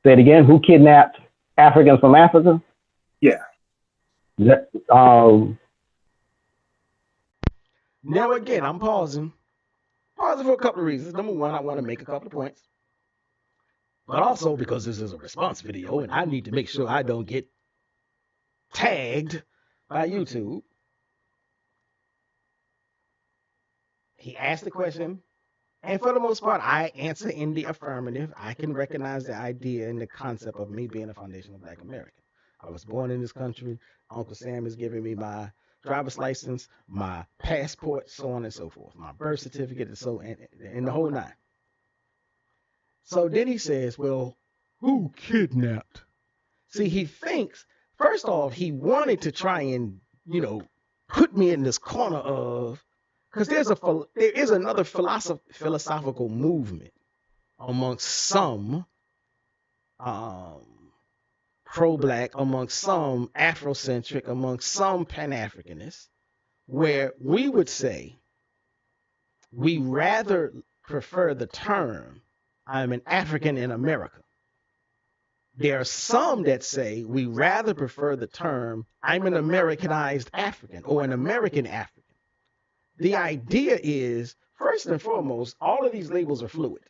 Say it again. Who kidnapped Africans from Africa? Yeah. Now again, I'm pausing for a couple of reasons. Number one, I want to make a couple of points, but also because this is a response video and I need to make sure I don't get tagged by YouTube. He asked the question, and for the most part, I answer in the affirmative. I can recognize the idea and the concept of me being a foundational Black American. I was born in this country. Uncle Sam is giving me my driver's license, my passport, so on and so forth, my birth certificate, and so and the whole nine. So then he says, well, who kidnapped? See, he thinks, first off, he wanted to try and, put me in this corner of, because there is another philosophical movement amongst some pro-Black, amongst some Afrocentric, amongst some Pan-Africanists, where we would say we rather prefer the term, I'm an African in America. There are some that say we rather prefer the term, I'm an Americanized African or an American African. The idea is, first and foremost, all of these labels are fluid.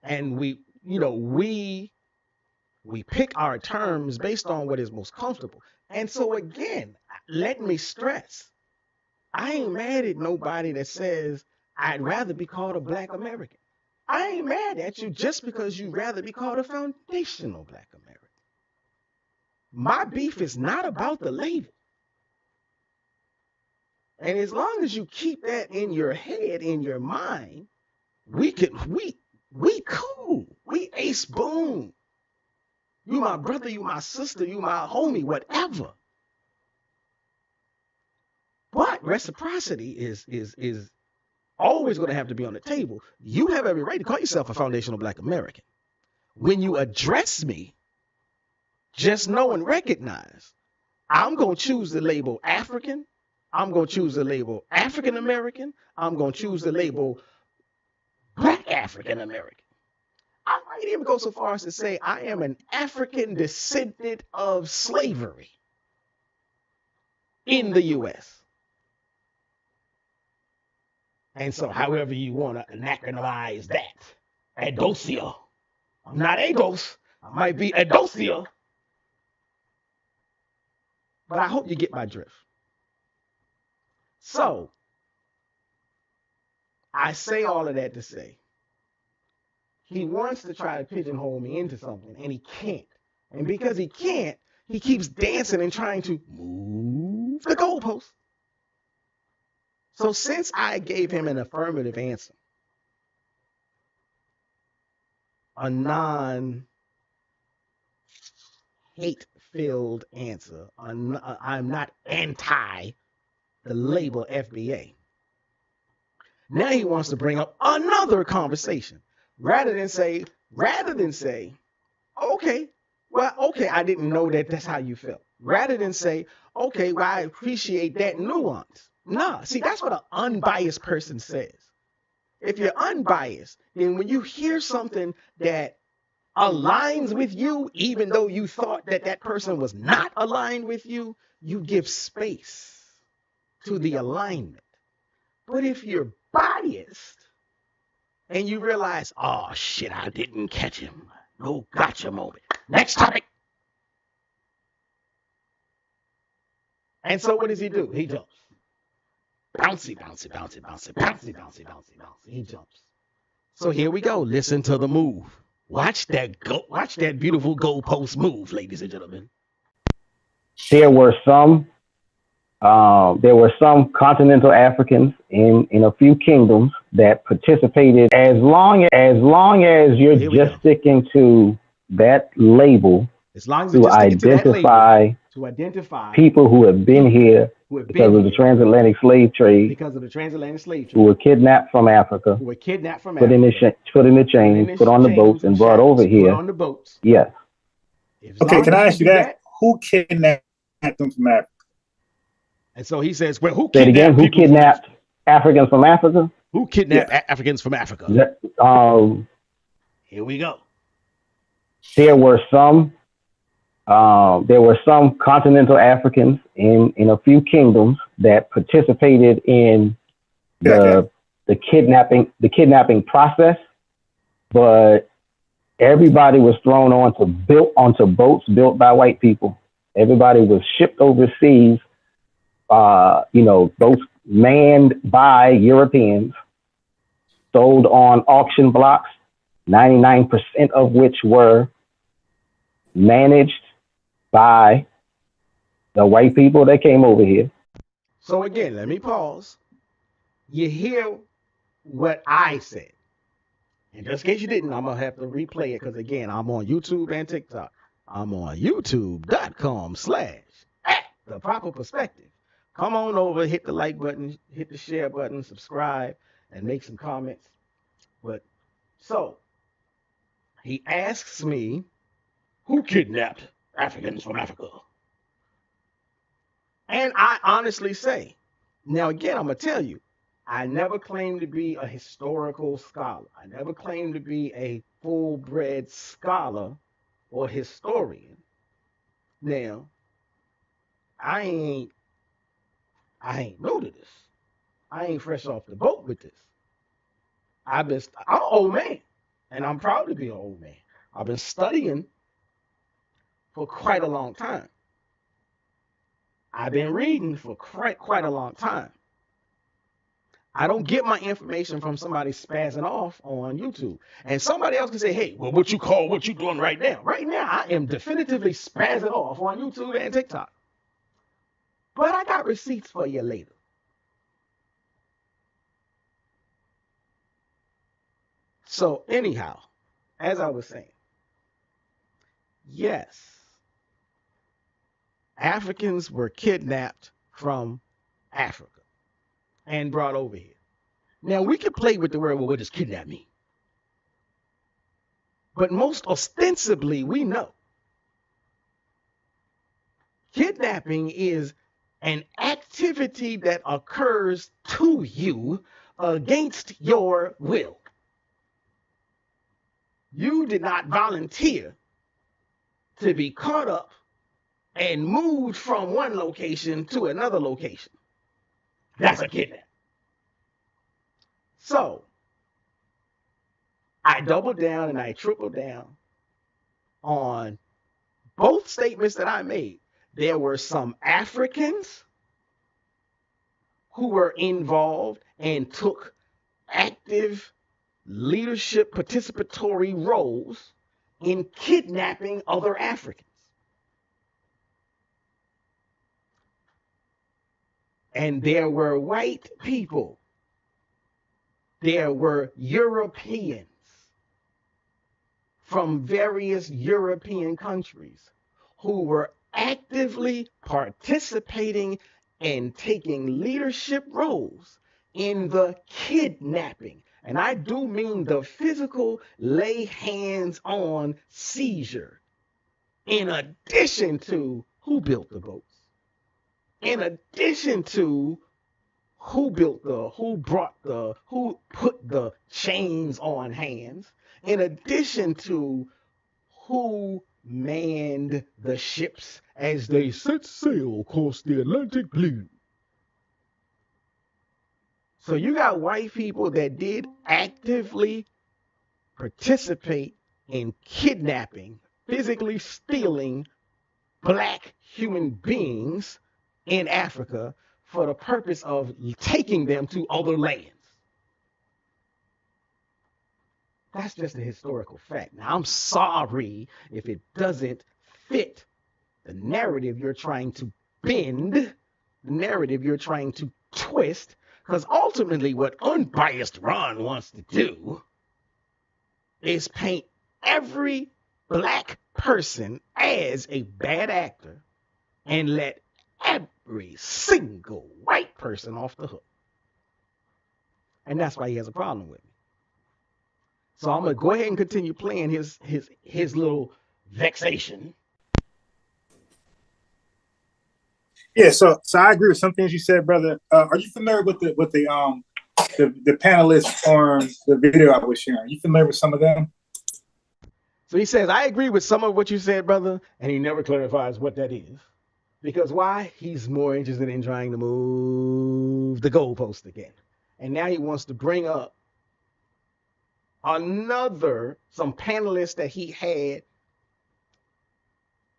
And we pick our terms based on what is most comfortable. And so again, let me stress, I ain't mad at nobody that says, I'd rather be called a Black American. I ain't mad at you just because you'd rather be called a foundational Black American. My beef is not about the label. And as long as you keep that in your head, in your mind, we cool. We ace boom. You my brother, you my sister, you my homie, whatever. But reciprocity is always going to have to be on the table. You have every right to call yourself a foundational Black American. When you address me, just know and recognize, I'm going to choose the label African. I'm going to choose the label African American. I'm going to choose the label Black African American. I might even go so far as to say I am an African descendant of slavery in the U.S. And so however you want to anachronize that, Adosia. I'm not Ados. I might be Adosia. But I hope you get my drift. So, I say all of that to say, he wants to try to pigeonhole me into something, and he can't. And because he can't, he keeps dancing and trying to move the goalposts. So since I gave him an affirmative answer, a non-hate-filled answer, I'm not anti the label FBA. Now he wants to bring up another conversation rather than say, okay, I didn't know that that's how you felt. Rather than say, okay, well, I appreciate that nuance. Nah, see, that's what an unbiased person says. If you're unbiased, then when you hear something that aligns with you, even though you thought that that person was not aligned with you, you give space to the alignment. But if you're biased and you realize, oh shit, I didn't catch him. No gotcha moment. Next topic. And so what does he do? He jumps. Bouncy. He jumps. So here we go. Listen to the move. Watch that beautiful goalpost move, ladies and gentlemen. There were some continental Africans in a few kingdoms that participated. As long as you're just sticking to that label, as long as to identify people who have been here because of the transatlantic slave trade, who were kidnapped from Africa, put in the chains, put on the boats, and brought over here. Yes. Okay, can I ask you that? Who kidnapped them from Africa? And so he says, well, who kidnapped Africans from Africa? Who kidnapped Africans from Africa? Here we go. There were some continental Africans in a few kingdoms that participated in the kidnapping process, but everybody was thrown onto boats built by white people Everybody was shipped overseas, both manned by Europeans, sold on auction blocks, 99% of which were managed by the white people that came over here. So again, let me pause. You hear what I said. And just in case you didn't, I'm going to have to replay it because, again, I'm on YouTube and TikTok. I'm on youtube.com/@theproperperspective. Come on over, hit the like button, hit the share button, subscribe, and make some comments. But so he asks me, Who kidnapped Africans from Africa? and I honestly say, now again, I'm going to tell you, I never claimed to be a historical scholar. I never claimed to be a full-bred scholar or historian. Now, I ain't new to this. I ain't fresh off the boat with this. I'm an old man, and I'm proud to be an old man. I've been studying for quite a long time. I've been reading for quite a long time. I don't get my information from somebody spazzing off on YouTube. And somebody else can say, hey, well, what you doing right now? Right now, I am definitively spazzing off on YouTube and TikTok. But I got receipts for you later. So anyhow, as I was saying, yes, Africans were kidnapped from Africa and brought over here. Now, we can play with the word, well, what does kidnap mean? But most ostensibly, we know kidnapping is an activity that occurs to you against your will. You did not volunteer to be caught up and moved from one location to another location. That's a kidnap. So I doubled down and I tripled down on both statements that I made. There were some Africans who were involved and took active leadership participatory roles in kidnapping other Africans. And there were white people. There were Europeans from various European countries who were actively participating and taking leadership roles in the kidnapping. And I do mean the physical lay hands on seizure, in addition to who built the boats, in addition to who put the chains on hands, in addition to who manned the ships as they set sail across the Atlantic blue. So you got white people that did actively participate in kidnapping, physically stealing black human beings in Africa for the purpose of taking them to other lands. That's just a historical fact. Now, I'm sorry if it doesn't fit the narrative you're trying to bend, the narrative you're trying to twist, because ultimately what Unbiased Ron wants to do is paint every black person as a bad actor and let every single white person off the hook. And that's why he has a problem with me. So I'm going to go ahead and continue playing his little vexation. Yeah, so I agree with some things you said, brother. Are you familiar with the panelists on the video I was sharing? Are you familiar with some of them? So he says, I agree with some of what you said, brother, and he never clarifies what that is. Because why? He's more interested in trying to move the goalpost again. And now he wants to bring up some panelists that he had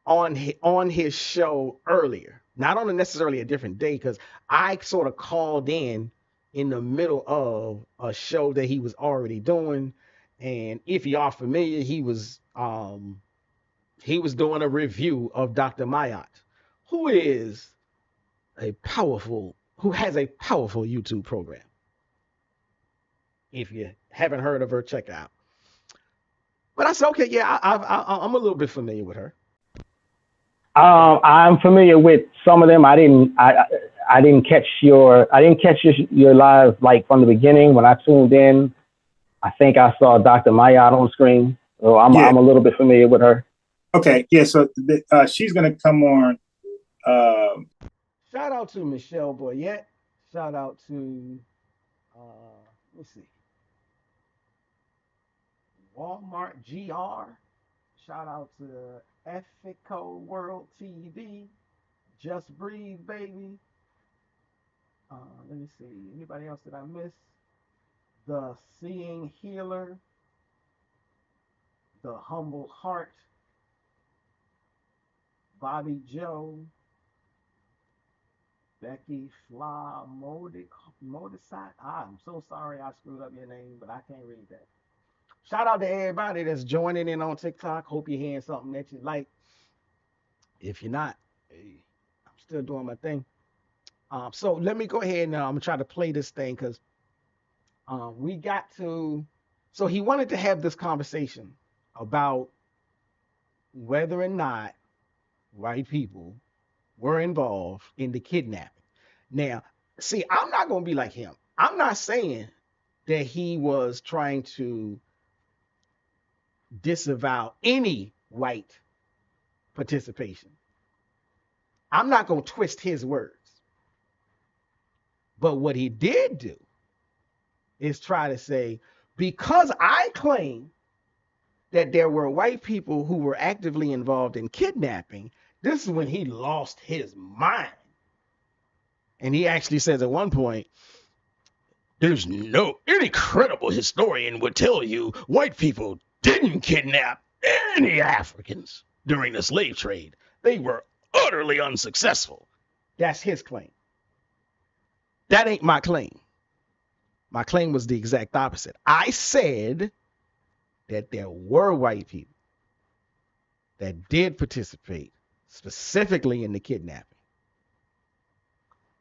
on his show earlier, not on necessarily a different day, because I sort of called in the middle of a show that he was already doing. And if y'all familiar, he was doing a review of Dr. Mayat, who has a powerful YouTube program. If you haven't heard of her, check it out. But I said, okay, yeah, I'm a little bit familiar with her. I'm familiar with some of them. I didn't catch your live like from the beginning. When I tuned in, I think I saw Dr. Mayat on screen. So I'm a little bit familiar with her. Okay, yeah. So she's gonna come on. Shout out to Michelle Boyette. Shout out to let's see, Walmart GR. Shout out to Ethico World TV. Just Breathe, baby. Let me see. Anybody else that I missed? The Seeing Healer. The Humble Heart. Bobby Joe. Becky Fla Modisat. I'm so sorry I screwed up your name, but I can't read that. Shout out to everybody that's joining in on TikTok. Hope you're hearing something that you like. If you're not, hey, I'm still doing my thing. So let me go ahead and I'm gonna try to play this thing because we got to. So he wanted to have this conversation about whether or not white people were involved in the kidnapping. Now, see, I'm not gonna be like him. I'm not saying that he was trying to disavow any white participation. I'm not going to twist his words. But what he did do is try to say, because I claim that there were white people who were actively involved in kidnapping, this is when he lost his mind. And he actually says at one point, there's any credible historian would tell you white people didn't kidnap any Africans during the slave trade. They were utterly unsuccessful. That's his claim. That ain't my claim. My claim was the exact opposite. I said that there were white people that did participate specifically in the kidnapping.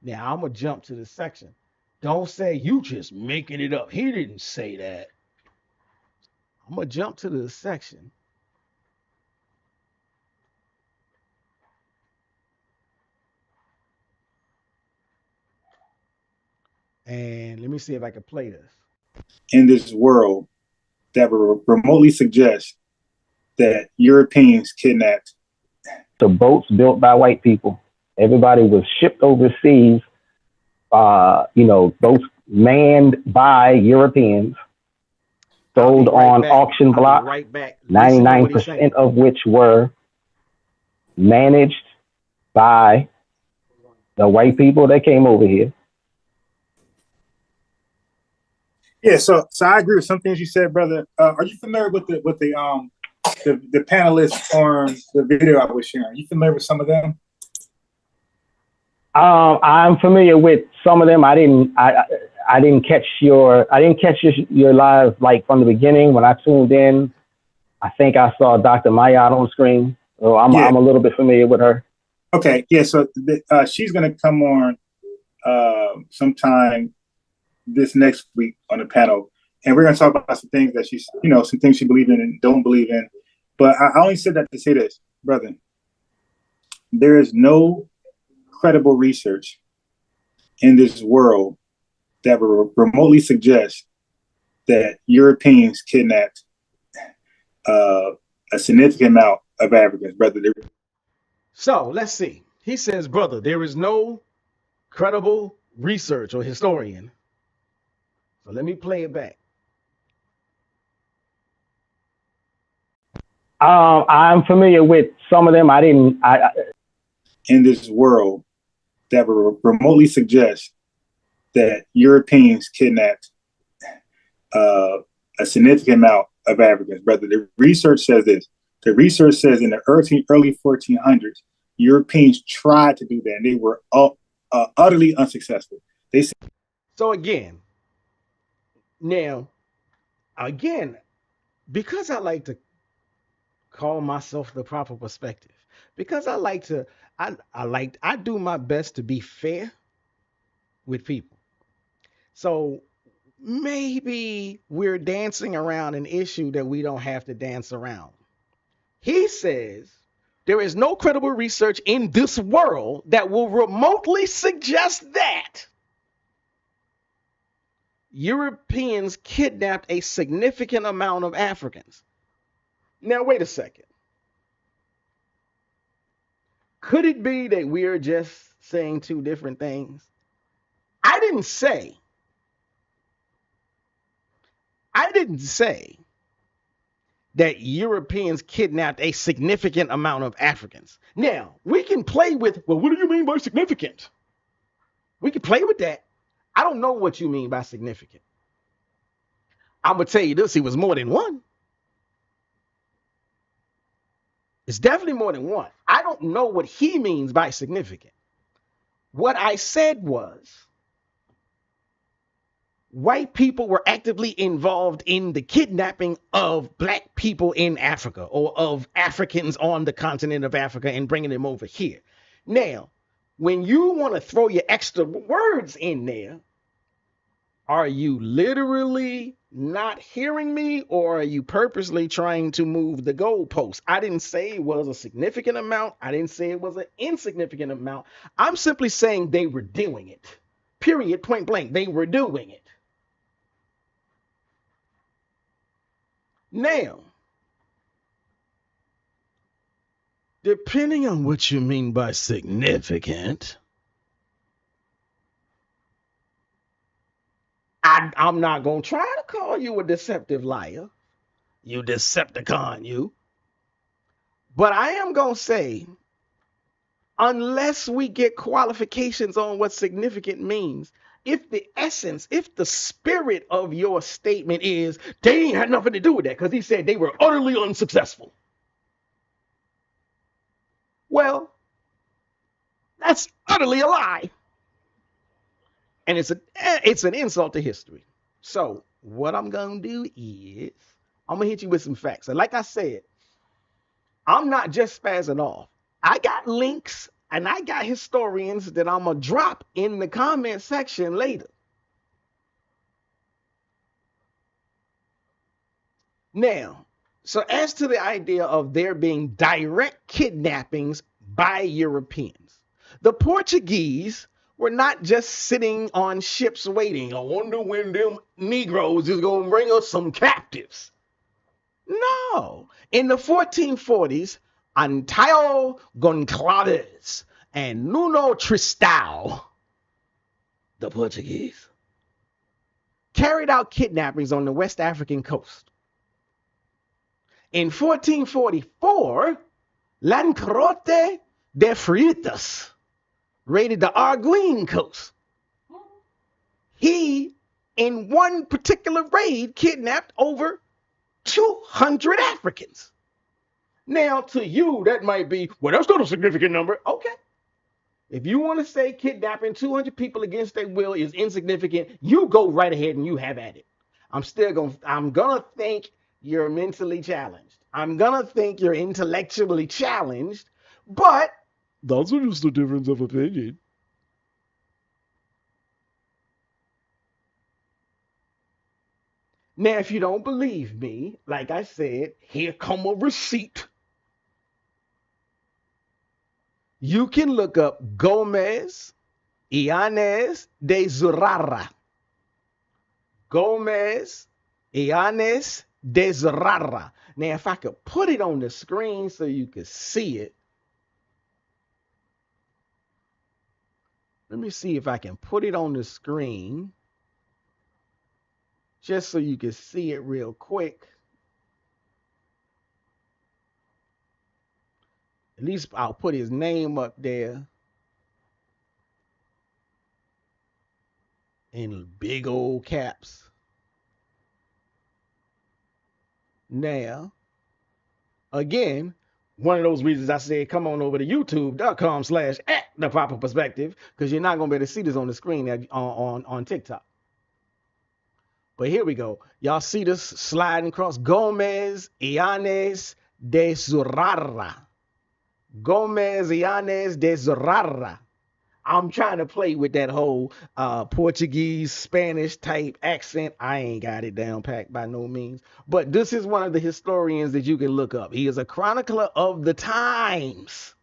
Now, I'm going to jump to this section. Don't say you just making it up. He didn't say that. I'm going to jump to the section. And let me see if I can play this. In this world that would remotely suggest that Europeans kidnapped. The boats built by white people. Everybody was shipped overseas. Boats manned by Europeans, sold on auction blocks, 99% of which were managed by the white people that came over here. Yeah, so I agree with some things you said, brother. Are you familiar with the panelists on the video I was sharing? Are you familiar with some of them? I'm familiar with some of them. I didn't catch your live like from the beginning. When I tuned in, I think I saw Dr. Mayat on screen. So I'm a little bit familiar with her. Okay, yeah. So she's gonna come on sometime this next week on the panel, and we're gonna talk about some things that she's, some things she believes in and don't believe in. But I only said that to say this, brother. There is no credible research in this world that would remotely suggest that Europeans kidnapped a significant amount of Africans, brother. So let's see. He says, brother, there is no credible research or historian. So let me play it back. I'm familiar with some of them. In this world that would remotely suggest that Europeans kidnapped a significant amount of Africans, brother. The research says this. The research says in the early 1400s, Europeans tried to do that, and they were utterly unsuccessful. They said. So again, because I like to call myself the proper perspective, because I do my best to be fair with people. So maybe we're dancing around an issue that we don't have to dance around. He says there is no credible research in this world that will remotely suggest that Europeans kidnapped a significant amount of Africans. Now, wait a second. Could it be that we're just saying two different things? I didn't say that Europeans kidnapped a significant amount of Africans. Now, we can play with, well, what do you mean by significant? We can play with that. I don't know what you mean by significant. I'm going to tell you this, it was more than one. It's definitely more than one. I don't know what he means by significant. What I said was, white people were actively involved in the kidnapping of black people in Africa, or of Africans on the continent of Africa, and bringing them over here. Now, when you want to throw your extra words in there, are you literally not hearing me, or are you purposely trying to move the goalpost? I didn't say it was a significant amount. I didn't say it was an insignificant amount. I'm simply saying they were doing it. Period, point blank. They were doing it. Now, depending on what you mean by significant, I'm not going to try to call you a deceptive liar, you Decepticon, you. But I am going to say, unless we get qualifications on what significant means, if the essence, if the spirit of your statement is, they ain't had nothing to do with that because he said they were utterly unsuccessful. Well, that's utterly a lie. And it's an insult to history. So what I'm going to do is I'm going to hit you with some facts. And like I said, I'm not just spazzing off. I got links and I got historians that I'm going to drop in the comment section later. Now, so as to the idea of there being direct kidnappings by Europeans, the Portuguese were not just sitting on ships waiting. I wonder when them Negroes is going to bring us some captives. No. In the 1440s, Antio Gonçalves and Nuno Tristão, the Portuguese, carried out kidnappings on the West African coast. In 1444, Lancarote de Freitas raided the Arguin coast. He, in one particular raid, kidnapped over 200 Africans. Now, to you, that might be, well, that's not a significant number. Okay. If you want to say kidnapping 200 people against their will is insignificant, you go right ahead and you have at it. I'm going to think you're mentally challenged. I'm going to think you're intellectually challenged, but that's just a difference of opinion. Now, if you don't believe me, like I said, here come a receipt. You can look up Gomez Yanez de Zurara. Gomez Yanez de Zurara. Now, if I could put it on the screen so you could see it. Let me see if I can put it on the screen just so you can see it real quick. At least I'll put his name up there in big old caps. Now, Again, one of those reasons I said come on over to youtube.com/@theproperperspective, because you're not going to be able to see this on the screen on TikTok. But here we go. Y'all see this sliding across? Gómez Llanes de Zurara. Gómez Llanes de Zurara. I'm trying to play with that whole Portuguese, Spanish type accent. I ain't got it down packed by no means. But this is one of the historians that you can look up. He is a chronicler of the times.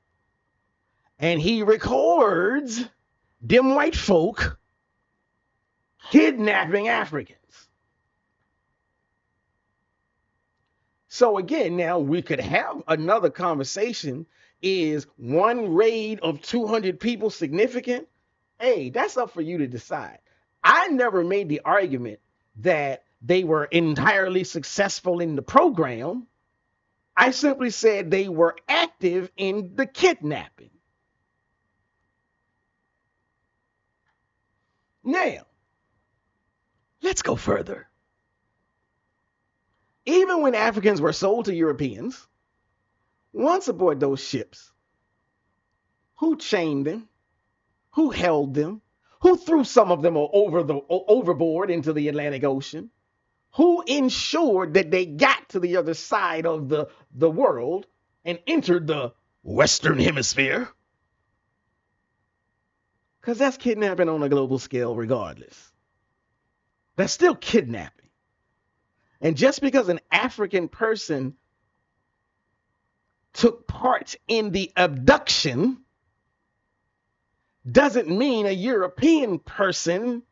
And he records them white folk kidnapping Africans. So again, now we could have another conversation. Is one raid of 200 people significant? Hey, that's up for you to decide. I never made the argument that they were entirely successful in the program. I simply said they were active in the kidnapping. Now, let's go further. Even when Africans were sold to Europeans, once aboard those ships, who chained them? Who held them? Who threw some of them overboard into the Atlantic Ocean? Who ensured that they got to the other side of the world and entered the Western Hemisphere? Because that's kidnapping on a global scale regardless. That's still kidnapping. And just because an African person took part in the abduction doesn't mean a European person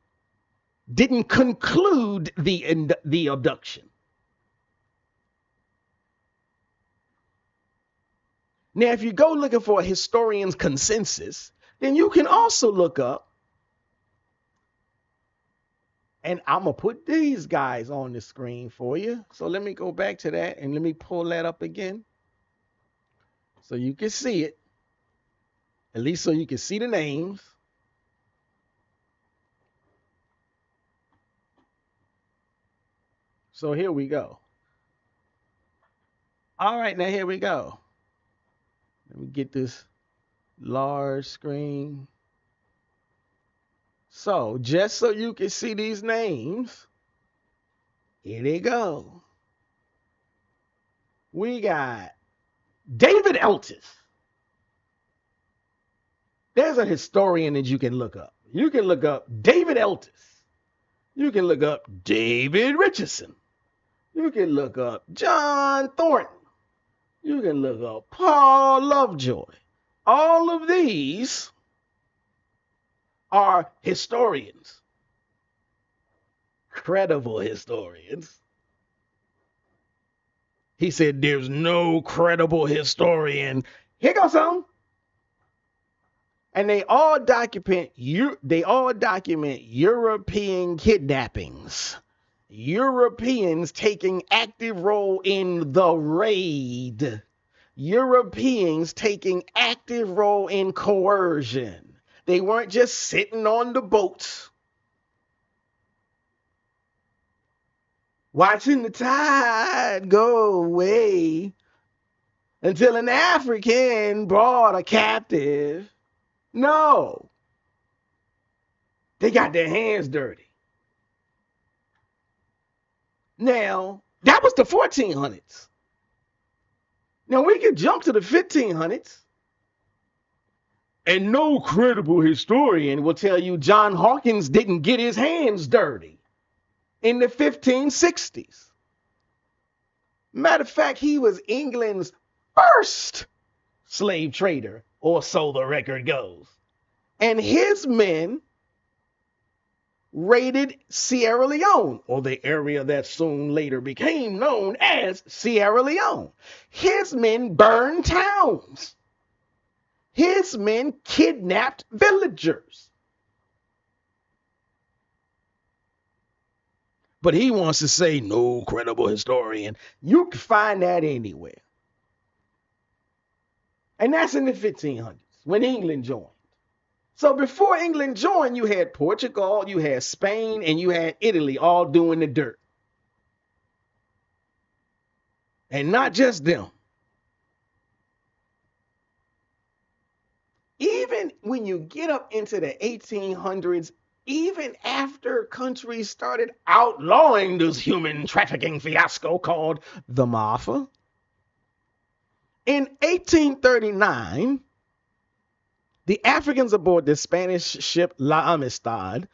didn't conclude the abduction. Now, if you go looking for a historian's consensus, then you can also look up, and I'm going to put these guys on the screen for you. So let me go back to that and let me pull that up again so you can see it, at least so you can see the names. So here we go. All right, now here we go. Let me get this large screen. So just so you can see these names, here they go. We got David Eltis. There's a historian that you can look up. You can look up David Eltis. You can look up David Richardson. You can look up John Thornton. You can look up Paul Lovejoy. All of these are historians, credible historians. He said there's no credible historian. Here goes some. And they all document European kidnappings. Europeans taking active role in the raid. Europeans taking active role in coercion. They weren't just sitting on the boats watching the tide go away until an African brought a captive. No. They got their hands dirty. Now, that was the 1400s. Now, we can jump to the 1500s. And no credible historian will tell you John Hawkins didn't get his hands dirty in the 1560s. Matter of fact, he was England's first slave trader, or so the record goes. And his men raided Sierra Leone, or the area that soon later became known as Sierra Leone. His men burned towns. His men kidnapped villagers. But he wants to say no credible historian. You can find that anywhere. And that's in the 1500s when England joined. So before England joined, you had Portugal, you had Spain, and you had Italy all doing the dirt. And not just them. even when you get up into the 1800s, even after countries started outlawing this human trafficking fiasco called the Mafia, in 1839, the Africans aboard the Spanish ship La Amistad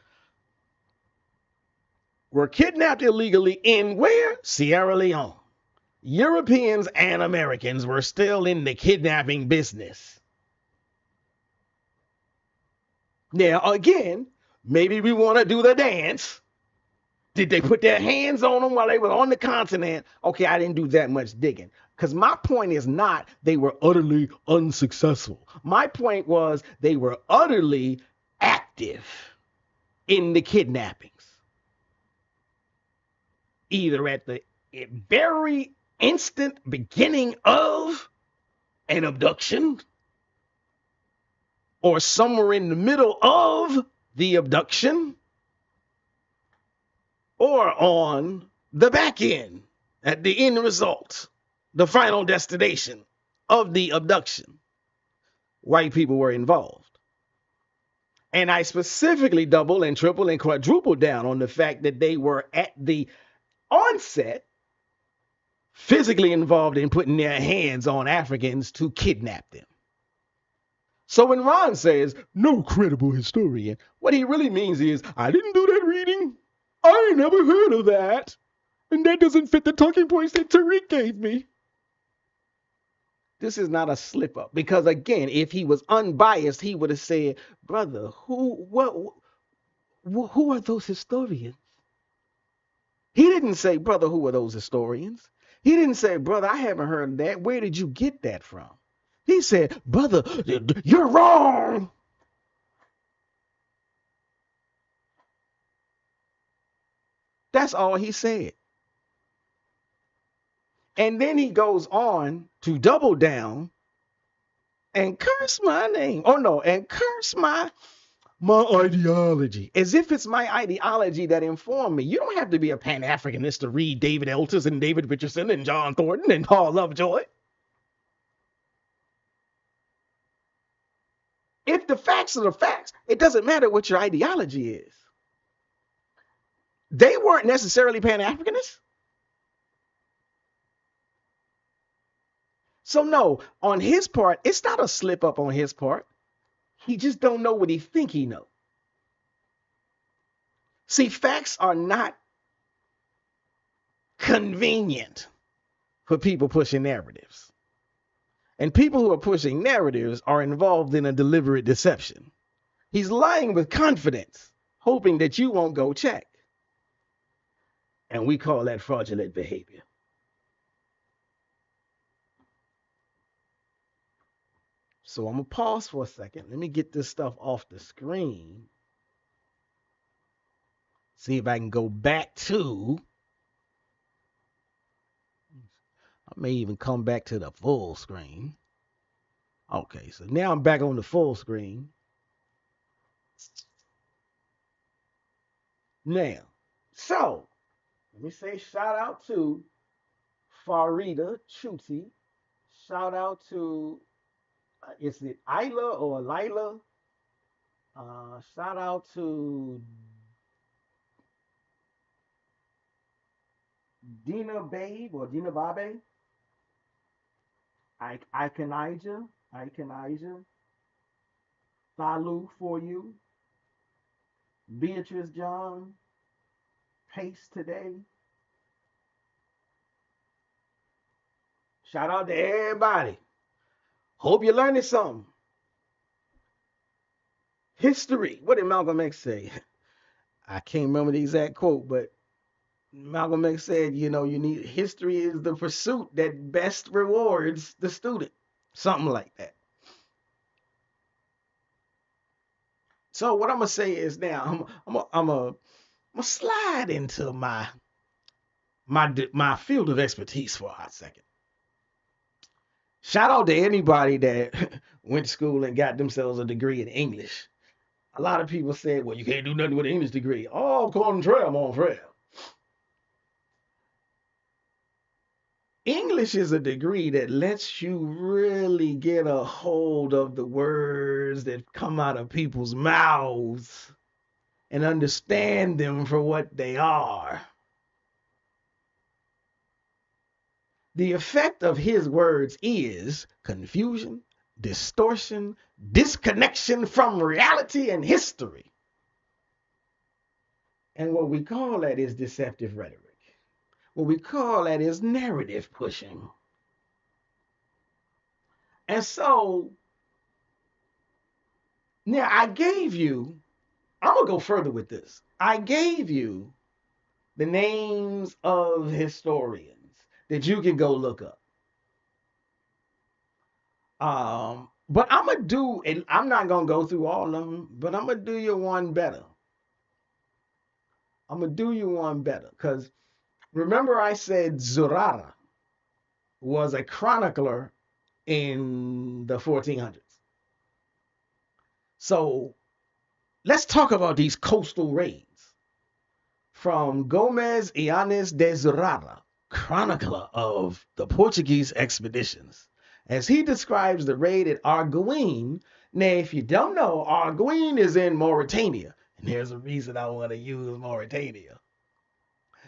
were kidnapped illegally in where? Sierra Leone. Europeans and Americans were still in the kidnapping business. Now, again, maybe we want to do the dance. Did they put their hands on them while they were on the continent? Okay, I didn't do that much digging. Because my point is not they were utterly unsuccessful. My point was they were utterly active in the kidnappings. Either at the very instant beginning of an abduction or somewhere in the middle of the abduction or on the back end at the end result, the final destination of the abduction. White people were involved. And I specifically double and triple and quadruple down on the fact that they were at the onset physically involved in putting their hands on Africans to kidnap them. So when Ron says, no credible historian, what he really means is, I didn't do that reading. I ain't never heard of that. And that doesn't fit the talking points that Tariq gave me. This is not a slip up. Because again, if he was unbiased, he would have said, brother, who are those historians? He didn't say, brother, who are those historians? He didn't say, brother, I haven't heard of that. Where did you get that from? He said, brother, you're wrong. That's all he said. And then he goes on to double down and curse my name. Oh, no, and curse my ideology, as if it's my ideology that informed me. You don't have to be a Pan-Africanist to read David Eltis and David Richardson and John Thornton and Paul Lovejoy. If the facts are the facts, it doesn't matter what your ideology is. They weren't necessarily Pan-Africanists. So no, on his part, it's not a slip up on his part. He just don't know what he think he know. See, facts are not convenient for people pushing narratives. And people who are pushing narratives are involved in a deliberate deception. He's lying with confidence, hoping that you won't go check. And we call that fraudulent behavior. So I'm going to pause for a second. Let me get this stuff off the screen. See if I can go back to, I may even come back to the full screen. Okay, so now I'm back on the full screen. Now, so let me say shout out to Farida Chuti. Shout out to, is it Isla or Lila? Shout out to Dina Babe or Dina Babe. Iconija. Salu for you. Beatrice John. Pace today. Shout out to everybody. Hope you learned something. History. What did Malcolm X say? I can't remember the exact quote, but Malcolm X said, you know, history is the pursuit that best rewards the student. Something like that. So what I'm going to say is now, I'm going to slide into my field of expertise for a hot second. Shout out to anybody that went to school and got themselves a degree in English. A lot of people said, well, you can't do nothing with an English degree. Oh, contraire, mon frère. English English is a degree that lets you really get a hold of the words that come out of people's mouths and understand them for what they are. The effect of his words is confusion, distortion, disconnection from reality and history. And what we call that is deceptive rhetoric. What we call that is narrative pushing. And so, now I'm going to go further with this. I gave you the names of historians that you can go look up. But I'm not going to go through all of them, but I'm going to do you one better. Because remember I said Zurara was a chronicler in the 1400s. So let's talk about these coastal raids. From Gomez Yanes de Zurara, chronicler of the Portuguese expeditions, as he describes the raid at Arguin. Now, if you don't know, Arguin is in Mauritania. And there's a reason I want to use Mauritania.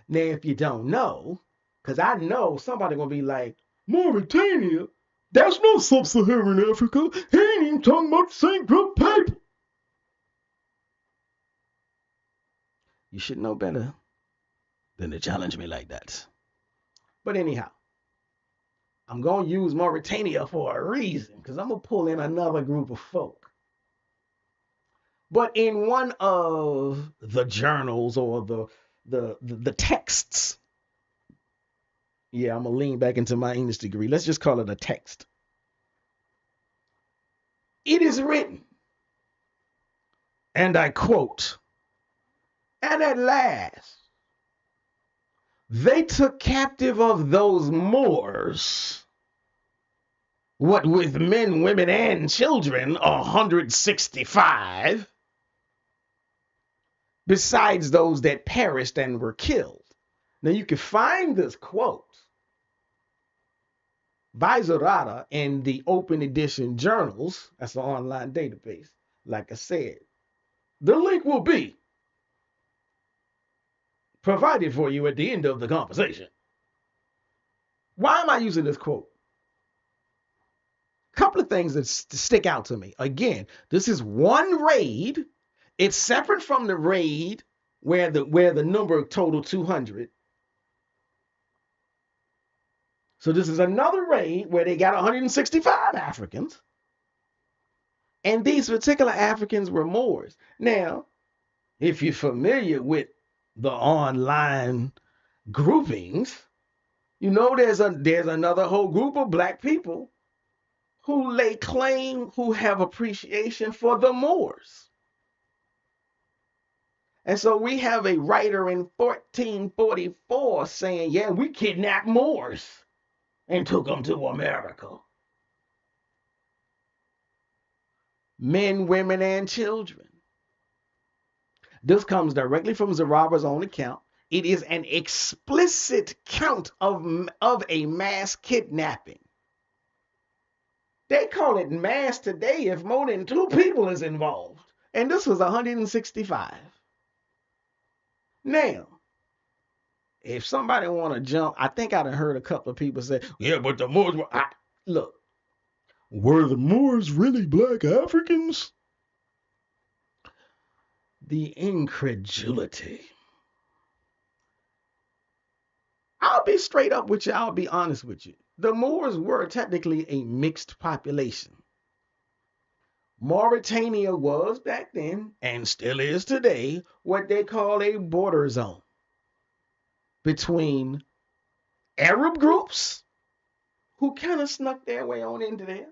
Now, if you don't know, because I know somebody going to be like, Mauritania? That's not sub-Saharan Africa. He ain't even talking about the same group of people. You should know better than to challenge me like that. But anyhow, I'm going to use Mauritania for a reason, because I'm going to pull in another group of folk. But in one of the journals or the texts, yeah, I'm going to lean back into my English degree. Let's just call it a text. It is written, and I quote, "And at last, they took captive of those Moors, what with men, women, and children, 165, besides those that perished and were killed." Now you can find this quote by Zurara in the open edition journals. That's an online database. Like I said, the link will be provided for you at the end of the conversation. Why am I using this quote? A couple of things that stick out to me. Again, this is one raid. It's separate from the raid where the number total 200. So this is another raid where they got 165 Africans. And these particular Africans were Moors. Now, if you're familiar with the online groupings, you know there's another whole group of black people who lay claim, who have appreciation for the Moors. And so we have a writer in 1444 saying, yeah, we kidnapped Moors and took them to America. Men, women, and children. This comes directly from Zurara's own account. It is an explicit count of a mass kidnapping. They call it mass today if more than 2 people is involved. And this was 165. Now, if somebody want to jump, I think I'd have heard a couple of people say, yeah, but the Moors were... Look, were the Moors really black Africans? The incredulity. I'll be straight up with you. I'll be honest with you. The Moors were technically a mixed population. Mauritania was back then, and still is today, what they call a border zone between Arab groups who kind of snuck their way on into there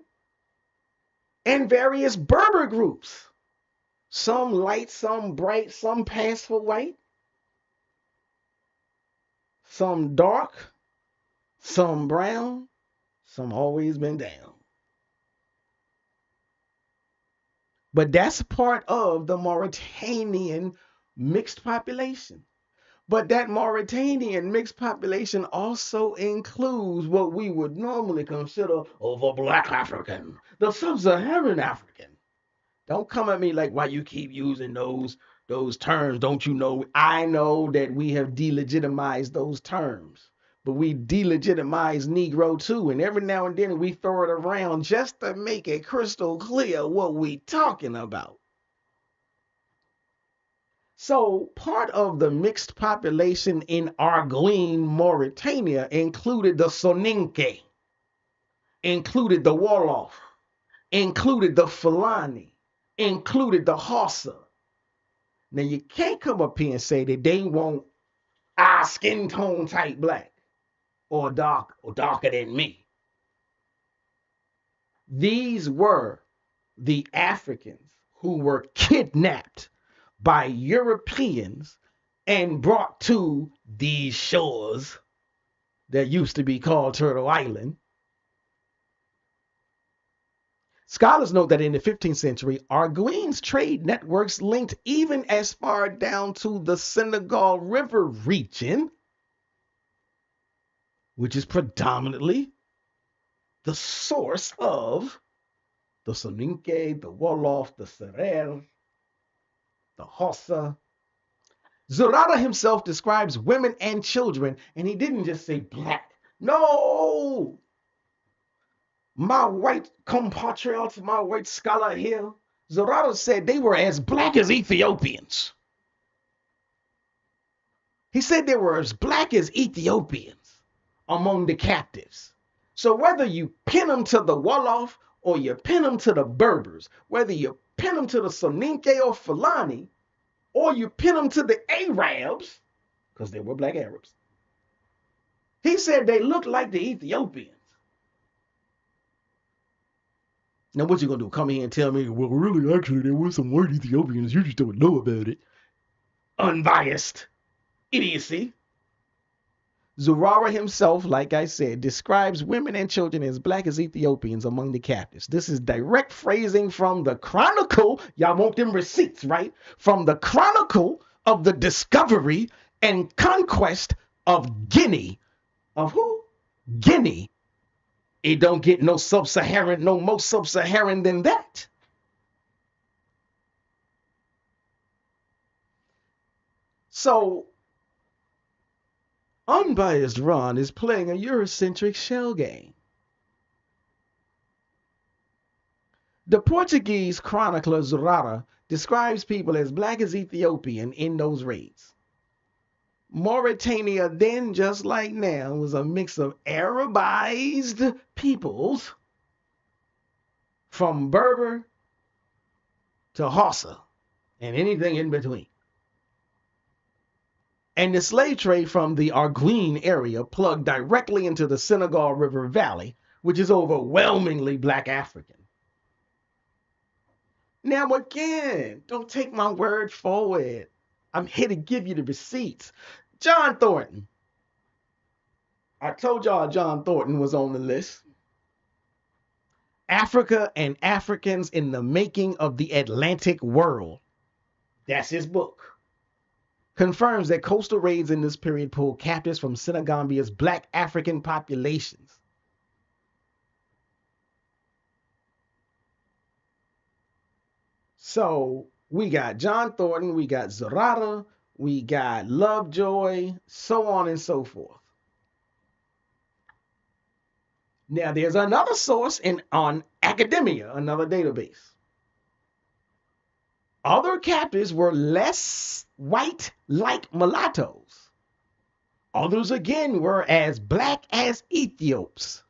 and various Berber groups. Some light, some bright, some pass for white, some dark, some brown, some always been down. But that's part of the Mauritanian mixed population. But that Mauritanian mixed population also includes what we would normally consider the black African, the sub-Saharan African. Don't come at me like, why you keep using those terms? Don't you know? I know that we have delegitimized those terms, but we delegitimize Negro too. And every now and then we throw it around just to make it crystal clear what we talking about. So part of the mixed population in Arguin, Mauritania included the Soninke, included the Wolof, included the Fulani, included the Hausa. Now you can't come up here and say that they want our skin tone type black or darker than me. These were the Africans who were kidnapped by Europeans and brought to these shores that used to be called Turtle Island. Scholars note that in the 15th century, Arguin's trade networks linked even as far down to the Senegal River region, which is predominantly the source of the Soninke, the Wolof, the Serer, the Hausa. Zurara himself describes women and children, and he didn't just say black. No! My white compatriots, my white scholar here, Zurara said they were as black as Ethiopians. He said they were as black as Ethiopians among the captives. So whether you pin them to the Wolof or you pin them to the Berbers, whether you pin them to the Soninke or Fulani, or you pin them to the Arabs, because they were black Arabs, he said they looked like the Ethiopians. Now what you gonna do? Come here and tell me, well, really, actually, there were some white Ethiopians, you just don't know about it. Unbiased idiocy. Zurara himself, like I said, describes women and children as black as Ethiopians among the captives. This is direct phrasing from the Chronicle. Y'all want them receipts, right? From the Chronicle of the discovery and conquest of Guinea. Of who? Guinea. It don't get no sub-Saharan, no more sub-Saharan than that. So, Unbiased Ron is playing a Eurocentric shell game. The Portuguese chronicler Zurara describes people as black as Ethiopian in those raids. Mauritania then, just like now, was a mix of Arabized peoples from Berber to Hausa and anything in between. And the slave trade from the Arguin area plugged directly into the Senegal River Valley, which is overwhelmingly black African. Now again, don't take my word for it. I'm here to give you the receipts. John Thornton. I told y'all John Thornton was on the list. Africa and Africans in the Making of the Atlantic World. That's his book. Confirms that coastal raids in this period pulled captives from Senegambia's black African populations. So we got John Thornton, we got Zurara, we got Lovejoy, so on and so forth. Now there's another source on academia, another database. Other captives were less white like mulattoes. Others again were as black as Ethiops.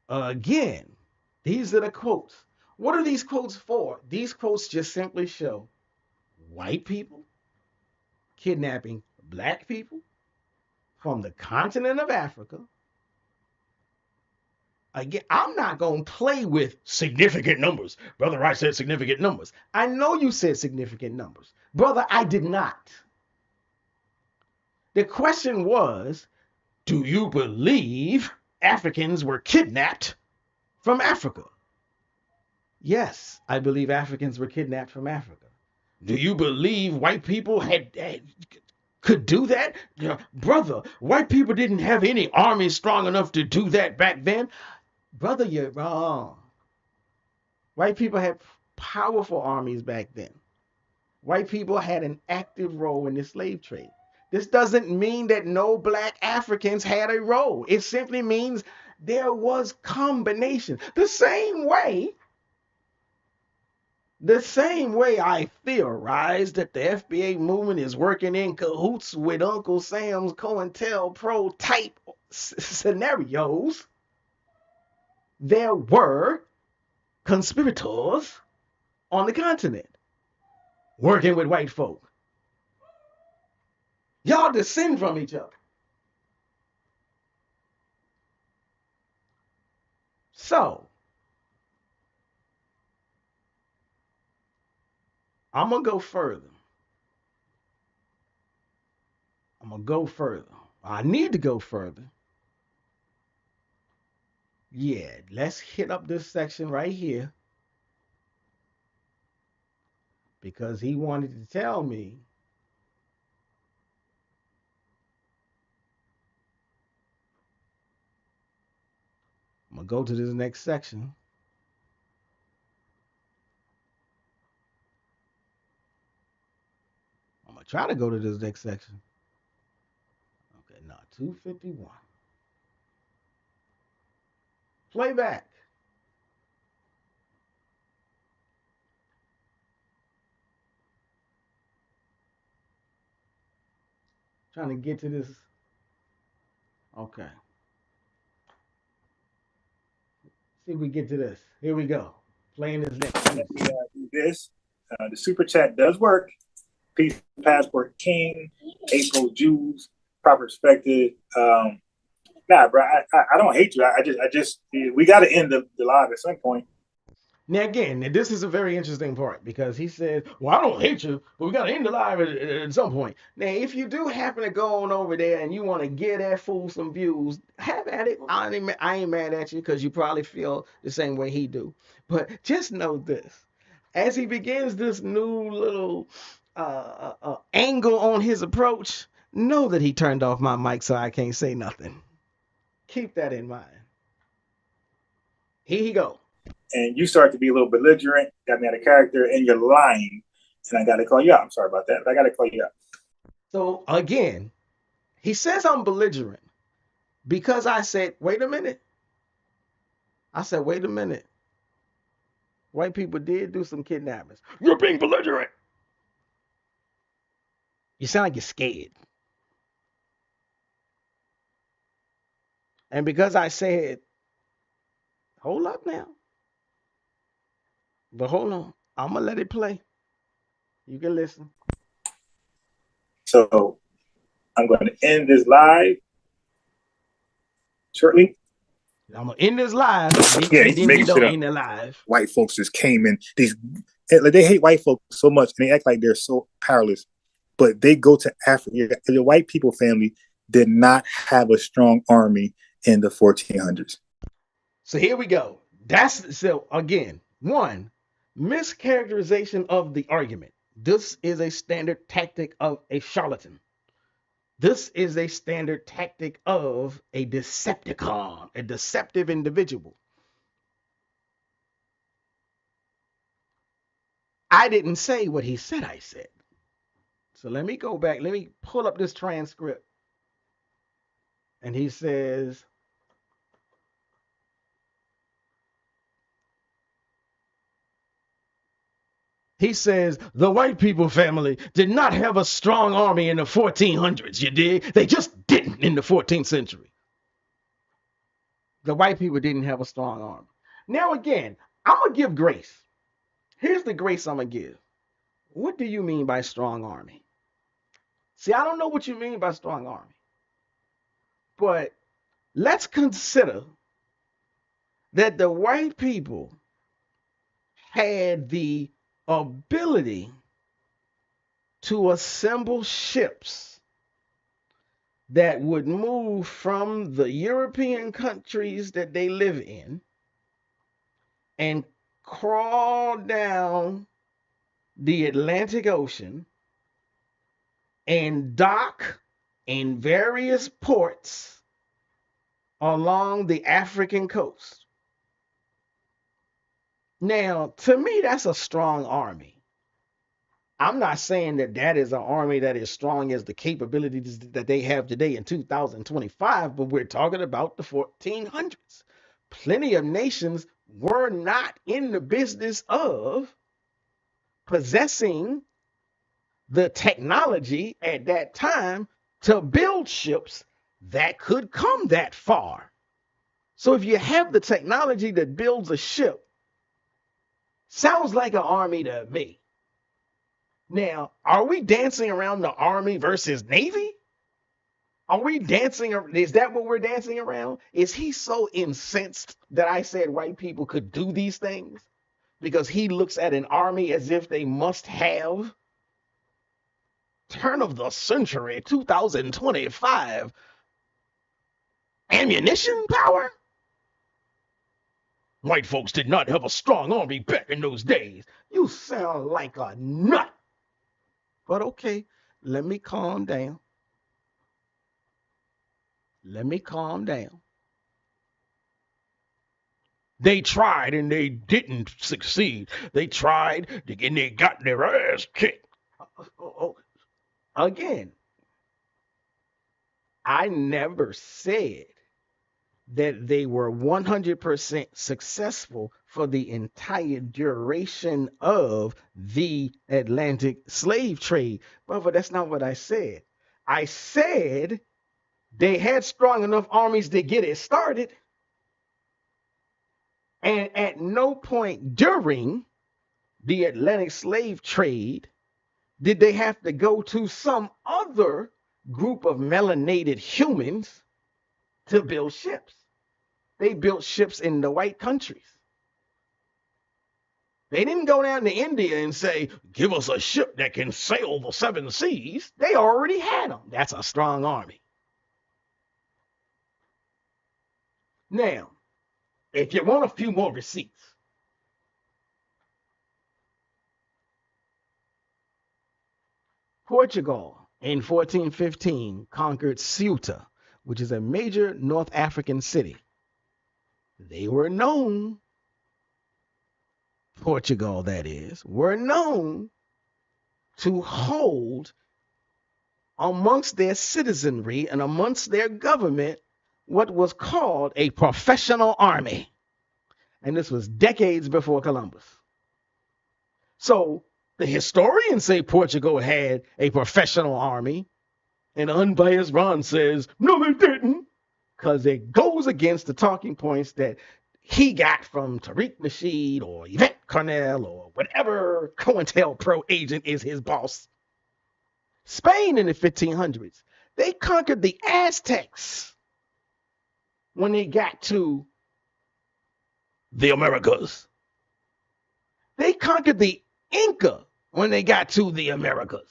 Again, these are the quotes. What are these quotes for? These quotes just simply show white people kidnapping black people from the continent of Africa. Again, I'm not going to play with significant numbers. Brother, I said significant numbers. I know you said significant numbers. Brother, I did not. The question was, do you believe Africans were kidnapped from Africa? Yes, I believe Africans were kidnapped from Africa. Do you believe white people could do that? Yeah, brother, white people didn't have any army strong enough to do that back then. Brother, you're wrong. White people had powerful armies back then. White people had an active role in the slave trade. This doesn't mean that no black Africans had a role. It simply means there was combination. The same way I theorize that the FBA movement is working in cahoots with Uncle Sam's COINTELPRO type scenarios, there were conspirators on the continent working with white folk. Y'all descend from each other. So, I'm going to go further. I need to go further. Yeah, let's hit up this section right here. Because he wanted to tell me I'm going to go to this next section. I'm going to try to go to this next section. Okay, now 251. Playback. Trying to get to this. Okay. See if we get to this. Here we go. Playing this next piece. The super chat does work. Peace, Passport King, April Jews, Proper Perspective. Nah, bro, I don't hate you. I just we got to end the live at some point. Now again, this is a very interesting part because he said, well, I don't hate you, but we got to end the live at some point. Now, if you do happen to go on over there and you want to get that fool some views, have at it. I ain't mad at you because you probably feel the same way he do. But just know this. As he begins this new little angle on his approach, know that he turned off my mic so I can't say nothing. Keep that in mind. Here he go. And you start to be a little belligerent, got me out of character, and you're lying. And I got to call you out. I'm sorry about that, but I got to call you out. So again, he says I'm belligerent because I said, wait a minute. I said, wait a minute. White people did do some kidnappings. You're being belligerent. You sound like you're scared. And because I said, hold up now. But hold on. I'm going to let it play. You can listen. So I'm going to end this live shortly. I'm going to end this live. Yeah, then make you don't it end the live. White folks just came in. They hate white folks so much, and they act like they're so powerless. But they go to Africa. The white people family did not have a strong army in the 1400s. So here we go. So again, one, mischaracterization of the argument. This is a standard tactic of a charlatan. This is a standard tactic of a Decepticon, a deceptive individual. I didn't say what he said I said. So let me go back. Let me pull up this transcript. And he says, the white people family did not have a strong army in the 1400s, you dig? They just didn't in the 14th century. The white people didn't have a strong army. Now again, I'm going to give grace. Here's the grace I'm going to give. What do you mean by strong army? See, I don't know what you mean by strong army. But let's consider that the white people had the ability to assemble ships that would move from the European countries that they live in and crawl down the Atlantic Ocean and dock in various ports along the African coast. Now, to me, that's a strong army. I'm not saying that that is an army that is strong as the capabilities that they have today in 2025, but we're talking about the 1400s. Plenty of nations were not in the business of possessing the technology at that time to build ships that could come that far. So if you have the technology that builds a ship, sounds like an army to me. Now, are we dancing around the Army versus Navy? Are we dancing? Is that what we're dancing around? Is he so incensed that I said white people could do these things? Because he looks at an army as if they must have turn of the century, 2025 ammunition power? White folks did not have a strong army back in those days. You sound like a nut. But okay, let me calm down. Let me calm down. They tried and they didn't succeed. They tried and they got their ass kicked. Again, I never said that they were 100% successful for the entire duration of the Atlantic slave trade. But that's not what I said. I said they had strong enough armies to get it started. And at no point during the Atlantic slave trade did they have to go to some other group of melanated humans to build ships. They built ships in the white countries. They didn't go down to India and say, give us a ship that can sail the 7 seas. They already had them. That's a strong army. Now, if you want a few more receipts, Portugal in 1415 conquered Ceuta, which is a major North African city. They were known, Portugal that is, were known to hold amongst their citizenry and amongst their government what was called a professional army. And this was decades before Columbus. So the historians say Portugal had a professional army, and Unbiased Ron says, no, they didn't, because it goes against the talking points that he got from Tariq Nasheed or Yvette Cornell or whatever COINTELPRO agent is his boss. Spain in the 1500s, they conquered the Aztecs when they got to the Americas. They conquered the Inca when they got to the Americas.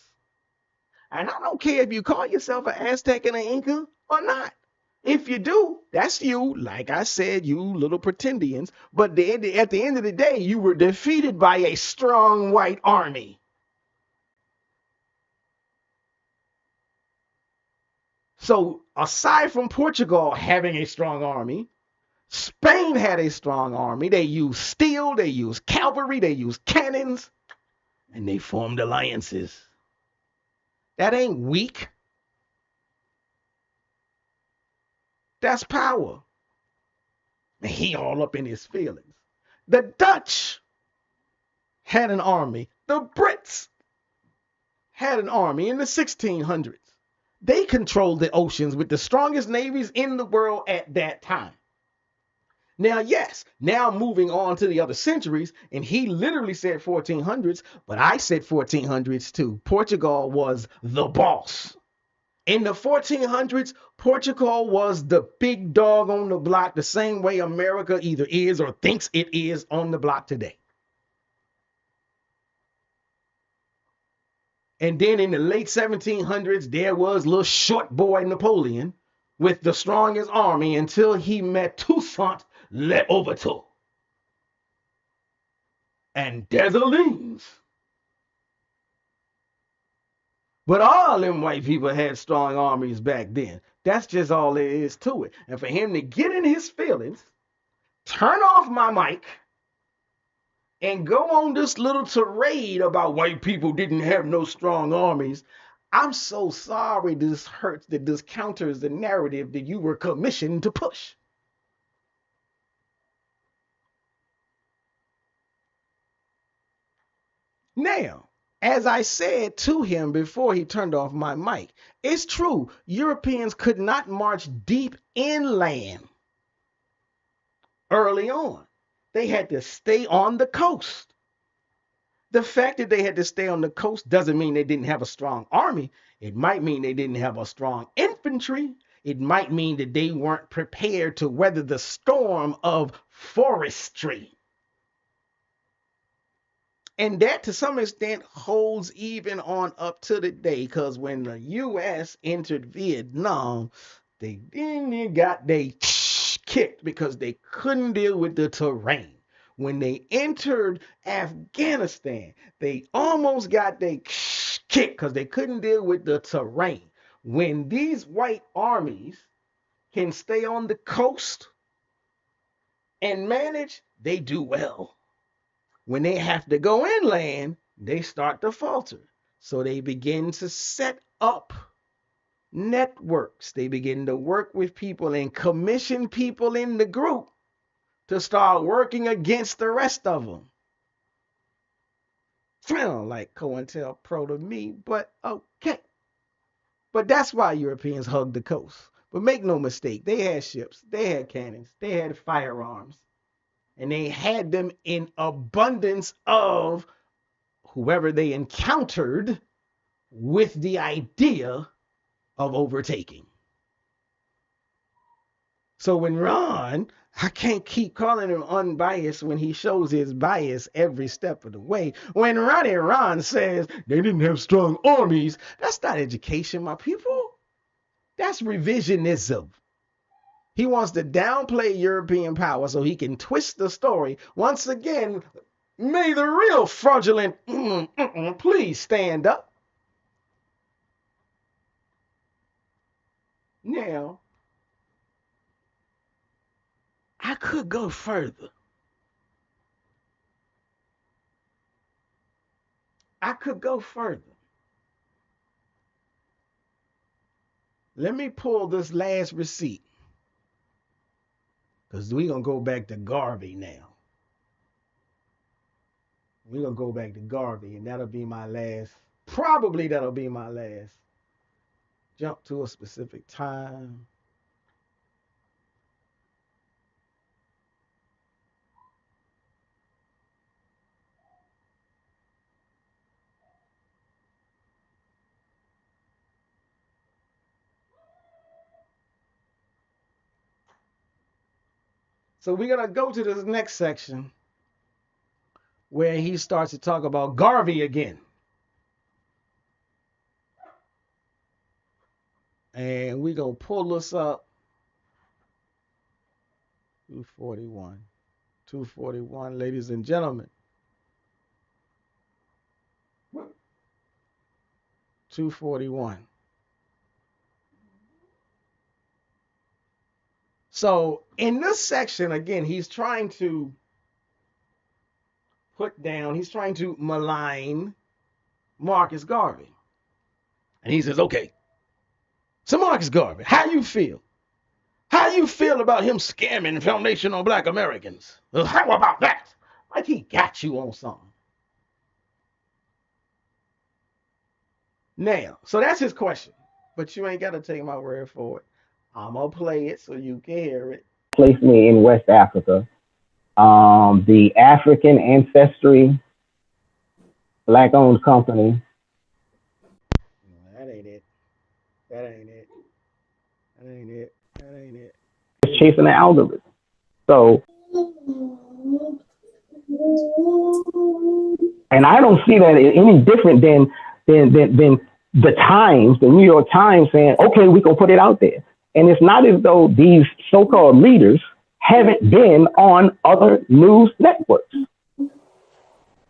And I don't care if you call yourself an Aztec and an Inca or not. If you do, that's you. Like I said, you little pretendians. But at the end of the day, you were defeated by a strong white army. So aside from Portugal having a strong army, Spain had a strong army. They used steel, they used cavalry, they used cannons, and they formed alliances. That ain't weak. That's power. And he all up in his feelings. The Dutch had an army. The Brits had an army in the 1600s. They controlled the oceans with the strongest navies in the world at that time. Now, yes, now moving on to the other centuries, and he literally said 1400s, but I said 1400s too. Portugal was the boss. In the 1400s, Portugal was the big dog on the block, the same way America either is or thinks it is on the block today. And then in the late 1700s, there was little short boy Napoleon with the strongest army until he met Toussaint L'Ouverture and Dessalines. But all them white people had strong armies back then. That's just all there is to it. And for him to get in his feelings, turn off my mic, and go on this little tirade about white people didn't have no strong armies, I'm so sorry this hurts, that this counters the narrative that you were commissioned to push. Now, as I said to him before he turned off my mic, it's true, Europeans could not march deep inland early on. They had to stay on the coast. The fact that they had to stay on the coast doesn't mean they didn't have a strong army. It might mean they didn't have a strong infantry. It might mean that they weren't prepared to weather the storm of forestry. And that, to some extent, holds even on up to the day, because when the U.S. entered Vietnam, they then got they kicked because they couldn't deal with the terrain. When they entered Afghanistan, they almost got they kicked because they couldn't deal with the terrain. When these white armies can stay on the coast and manage, they do well. When they have to go inland, they start to falter. So they begin to set up networks. They begin to work with people and commission people in the group to start working against the rest of them. Sound like COINTELPRO to me, but okay. But that's why Europeans hugged the coast. But make no mistake, they had ships, they had cannons, they had firearms, and they had them in abundance of whoever they encountered with the idea of overtaking. So when Ron, I can't keep calling him unbiased when he shows his bias every step of the way. When Ron says they didn't have strong armies, that's not education, my people. That's revisionism. He wants to downplay European power so he can twist the story. Once again, may the real fraudulent please stand up. Now, I could go further. Let me pull this last receipt, because we're going to go back to Garvey now. We're going to go back to Garvey, and that'll be my last. Probably that'll be my last. Jump to a specific time. So we're going to go to this next section where he starts to talk about Garvey again. And we're going to pull this up. 241, ladies and gentlemen. 241. So in this section, again, he's trying to malign Marcus Garvey. And he says, okay, so Marcus Garvey, how you feel? How you feel about him scamming Foundation on Black Americans? How about that? Like he got you on something. Now, so that's his question. But you ain't got to take my word for it. I'm going to play it so you can hear it. Placed me in West Africa. The African Ancestry Black-owned company. That ain't it. It's chasing the algorithm. So, and I don't see that any different than the Times, the New York Times saying, okay, we can put it out there. And it's not as though these so-called leaders haven't been on other news networks,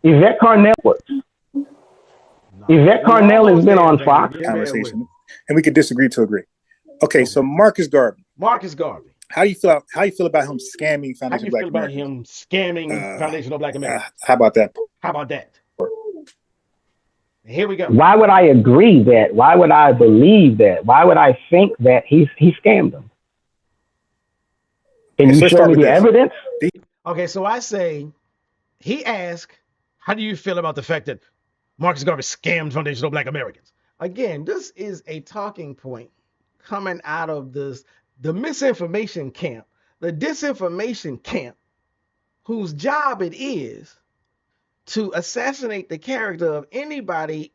Yvette Carr networks. No, Yvette Carnell has been on Fox. Conversation, and we could disagree to agree. Okay, so Marcus Garvey. Marcus Garvey. How do you feel? How you feel about him scamming Foundation How do you Black feel about Americans? him scamming Foundation of Black Americans? How about that? How about that? Here we go. Why would I agree that? Why would I believe that? Why would I think that he scammed them? Can you show me the evidence? Okay, so I say, he asked, how do you feel about the fact that Marcus Garvey scammed Foundation of Black Americans? Again, this is a talking point coming out of the misinformation camp, the disinformation camp, whose job it is to assassinate the character of anybody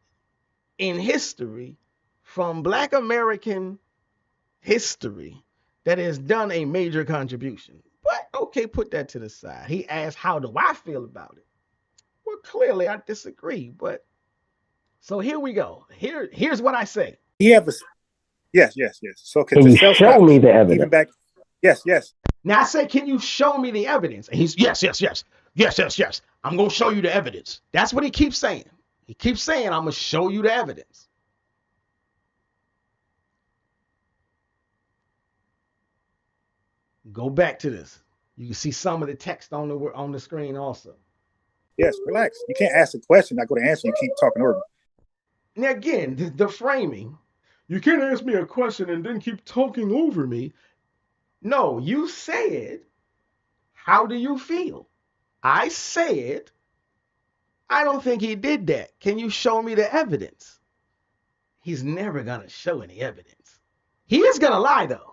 in history from Black American history that has done a major contribution. But okay, put that to the side. He asked, how do I feel about it? Well, clearly I disagree, but so here we go. Here's what I say. Yes. So can you show me the evidence? Even back, yes. Now I say, can you show me the evidence? And he's yes. I'm gonna show you the evidence. That's what he keeps saying. He keeps saying, I'm gonna show you the evidence. Go back to this. You can see some of the text on the screen also. Yes, relax. You can't ask a question, I go to answer, you keep talking over me. Now again, the framing. You can't ask me a question and then keep talking over me. No, you said, how do you feel? I said, I don't think he did that. Can you show me the evidence? He's never going to show any evidence. He is going to lie, though.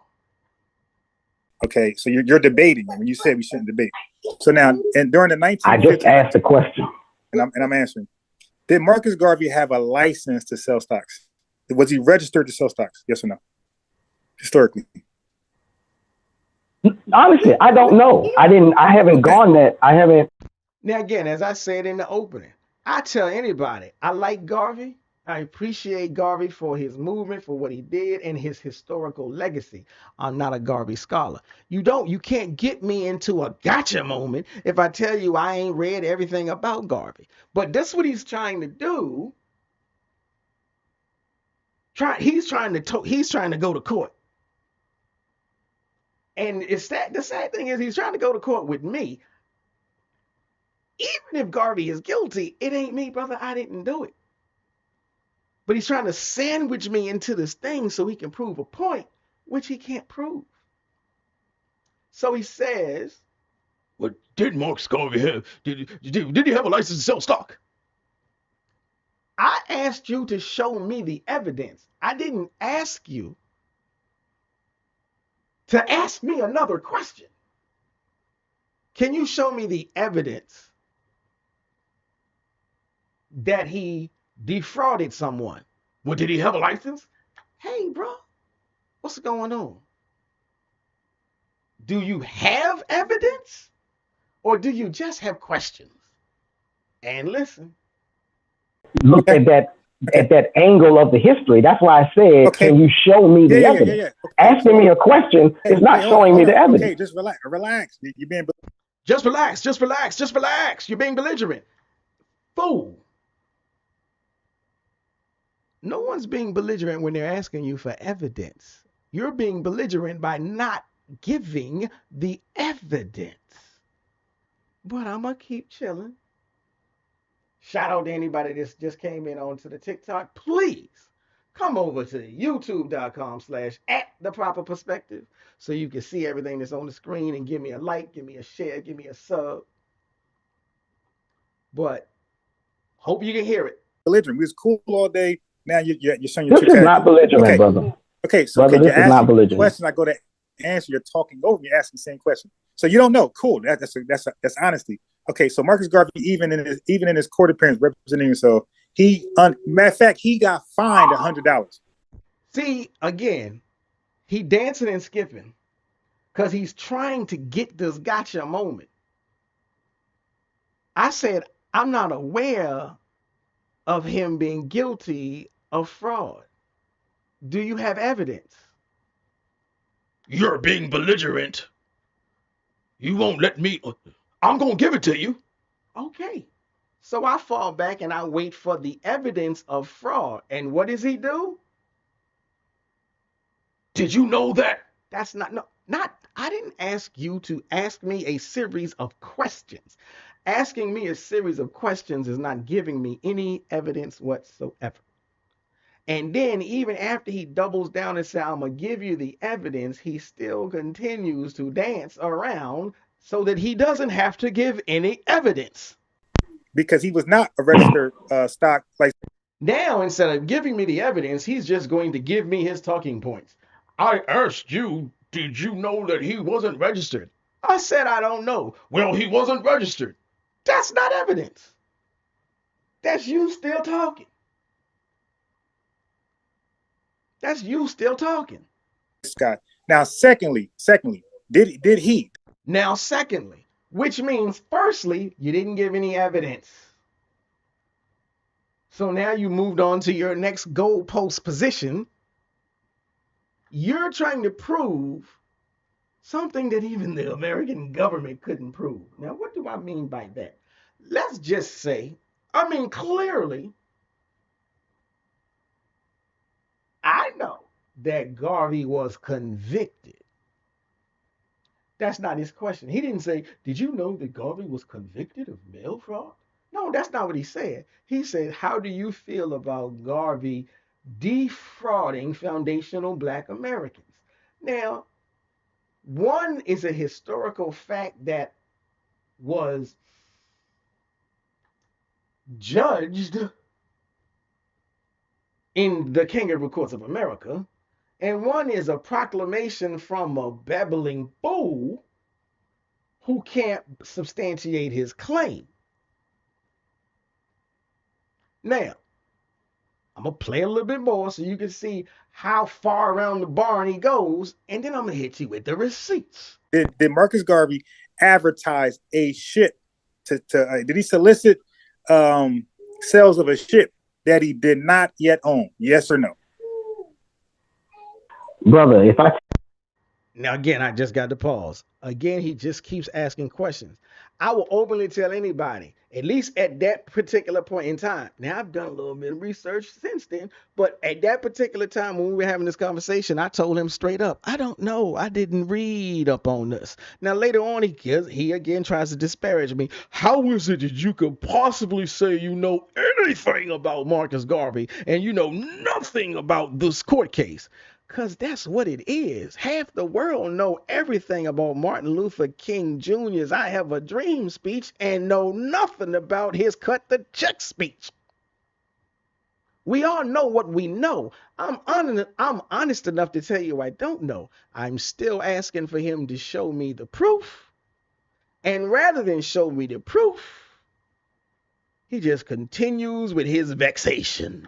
Okay, so you're debating when you said we shouldn't debate. So now, and during the 1950s, I just asked the question, and I'm answering. Did Marcus Garvey have a license to sell stocks? Was he registered to sell stocks? Yes or no? Historically. Honestly, I don't know. I haven't gone that. I haven't. Now, again, as I said in the opening, I tell anybody, I like Garvey. I appreciate Garvey for his movement, for what he did, and his historical legacy. I'm not a Garvey scholar. You can't get me into a gotcha moment if I tell you I ain't read everything about Garvey. But that's what he's trying to do. He's trying to go to court. And the sad thing is he's trying to go to court with me. Even if Garvey is guilty, it ain't me, brother. I didn't do it. But he's trying to sandwich me into this thing so he can prove a point, which he can't prove. So he says, well, did Marcus Garvey have, did he have a license to sell stock? I asked you to show me the evidence. I didn't ask you to ask me another question. Can you show me the evidence that he defrauded someone? Well, did he have a license? Hey, bro, what's going on? Do you have evidence or do you just have questions? And listen. Look at that angle of the history. That's why I said, can you show me the evidence? Okay. Asking me a question is not showing me the evidence. Okay, just relax. You're being... Just relax. You're being belligerent. Fool. No one's being belligerent when they're asking you for evidence. You're being belligerent by not giving the evidence. But I'm going to keep chilling. Shout out to anybody that just came in onto the TikTok. Please come over to youtube.com/@theproperperspective so you can see everything that's on the screen and give me a like, give me a share, give me a sub. But hope you can hear it. Belligerent. We was cool all day. Now you're showing your This is not belligerent, brother. Okay, so brother, can you ask me a question? I go to answer. You're talking over me, asking the same question. So you don't know. Cool. That's honesty. Okay, so Marcus Garvey, even in his court appearance representing himself, matter of fact, he got fined $100. See, again, he dancing and skipping because he's trying to get this gotcha moment. I said, I'm not aware of him being guilty of fraud. Do you have evidence? You're being belligerent. You won't let me. I'm going to give it to you. Okay. So I fall back and I wait for the evidence of fraud. And what does he do? Did you know that? That's not, I didn't ask you to ask me a series of questions. Asking me a series of questions is not giving me any evidence whatsoever. And then even after he doubles down and says, I'm going to give you the evidence, he still continues to dance around so that he doesn't have to give any evidence. Because he was not a registered stock like. Now, instead of giving me the evidence, he's just going to give me his talking points. I asked you, did you know that he wasn't registered? I said, I don't know. Well, he wasn't registered. That's not evidence. That's you still talking. That's you still talking. Scott. Now, secondly, did he? Now, secondly, which means, firstly, you didn't give any evidence. So now you moved on to your next goalpost position. You're trying to prove something that even the American government couldn't prove. Now, what do I mean by that? Let's just say, clearly, I know that Garvey was convicted. That's not his question. He didn't say, did you know that Garvey was convicted of mail fraud? No, that's not what he said. He said, how do you feel about Garvey defrauding foundational Black Americans? Now, one is a historical fact that was judged in the Kangaroo Courts of America, and one is a proclamation from a babbling fool who can't substantiate his claim. Now, I'm going to play a little bit more so you can see how far around the barn he goes, and then I'm going to hit you with the receipts. Did Marcus Garvey advertise a ship did he solicit sales of a ship that he did not yet own? Yes or no? Brother, if I... Now, again, I just got to pause. Again, he just keeps asking questions. I will openly tell anybody, at least at that particular point in time. Now, I've done a little bit of research since then, but at that particular time when we were having this conversation, I told him straight up, I don't know. I didn't read up on this. Now, later on, he again tries to disparage me. How is it that you could possibly say you know anything about Marcus Garvey and you know nothing about this court case? Because that's what it is. Half the world know everything about Martin Luther King Jr.'s I Have a Dream speech and know nothing about his cut the check speech. We all know what we know. I'm honest enough to tell you I don't know. I'm still asking for him to show me the proof. And rather than show me the proof, he just continues with his vexation.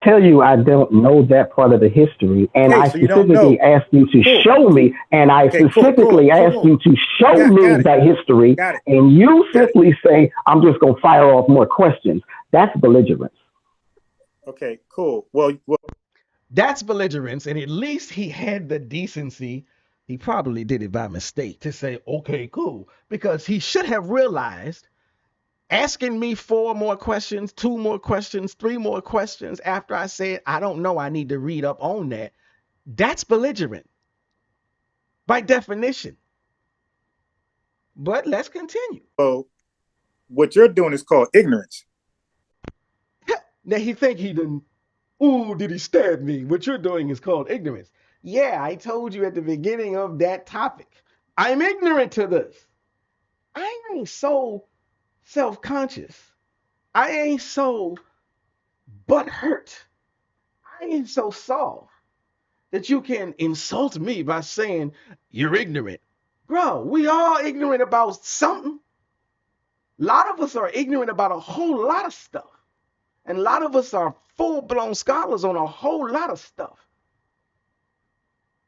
Tell you I don't know that part of the history, and I specifically asked you to show me, and I specifically asked you to show me that history, and you simply say, I'm just going to fire off more questions. That's belligerence. Okay, cool. Well, that's belligerence, and at least he had the decency, he probably did it by mistake, to say, okay, cool, because he should have realized asking me 4 more questions, 2 more questions, 3 more questions after I said, I don't know, I need to read up on that. That's belligerent by definition. But let's continue. So what you're doing is called ignorance. Now he think he didn't, ooh, did he stab me? What you're doing is called ignorance. Yeah, I told you at the beginning of that topic, I'm ignorant to this. I ain't so self-conscious. I ain't so butthurt. I ain't so soft that you can insult me by saying you're ignorant. Bro, we all ignorant about something. A lot of us are ignorant about a whole lot of stuff. And a lot of us are full-blown scholars on a whole lot of stuff.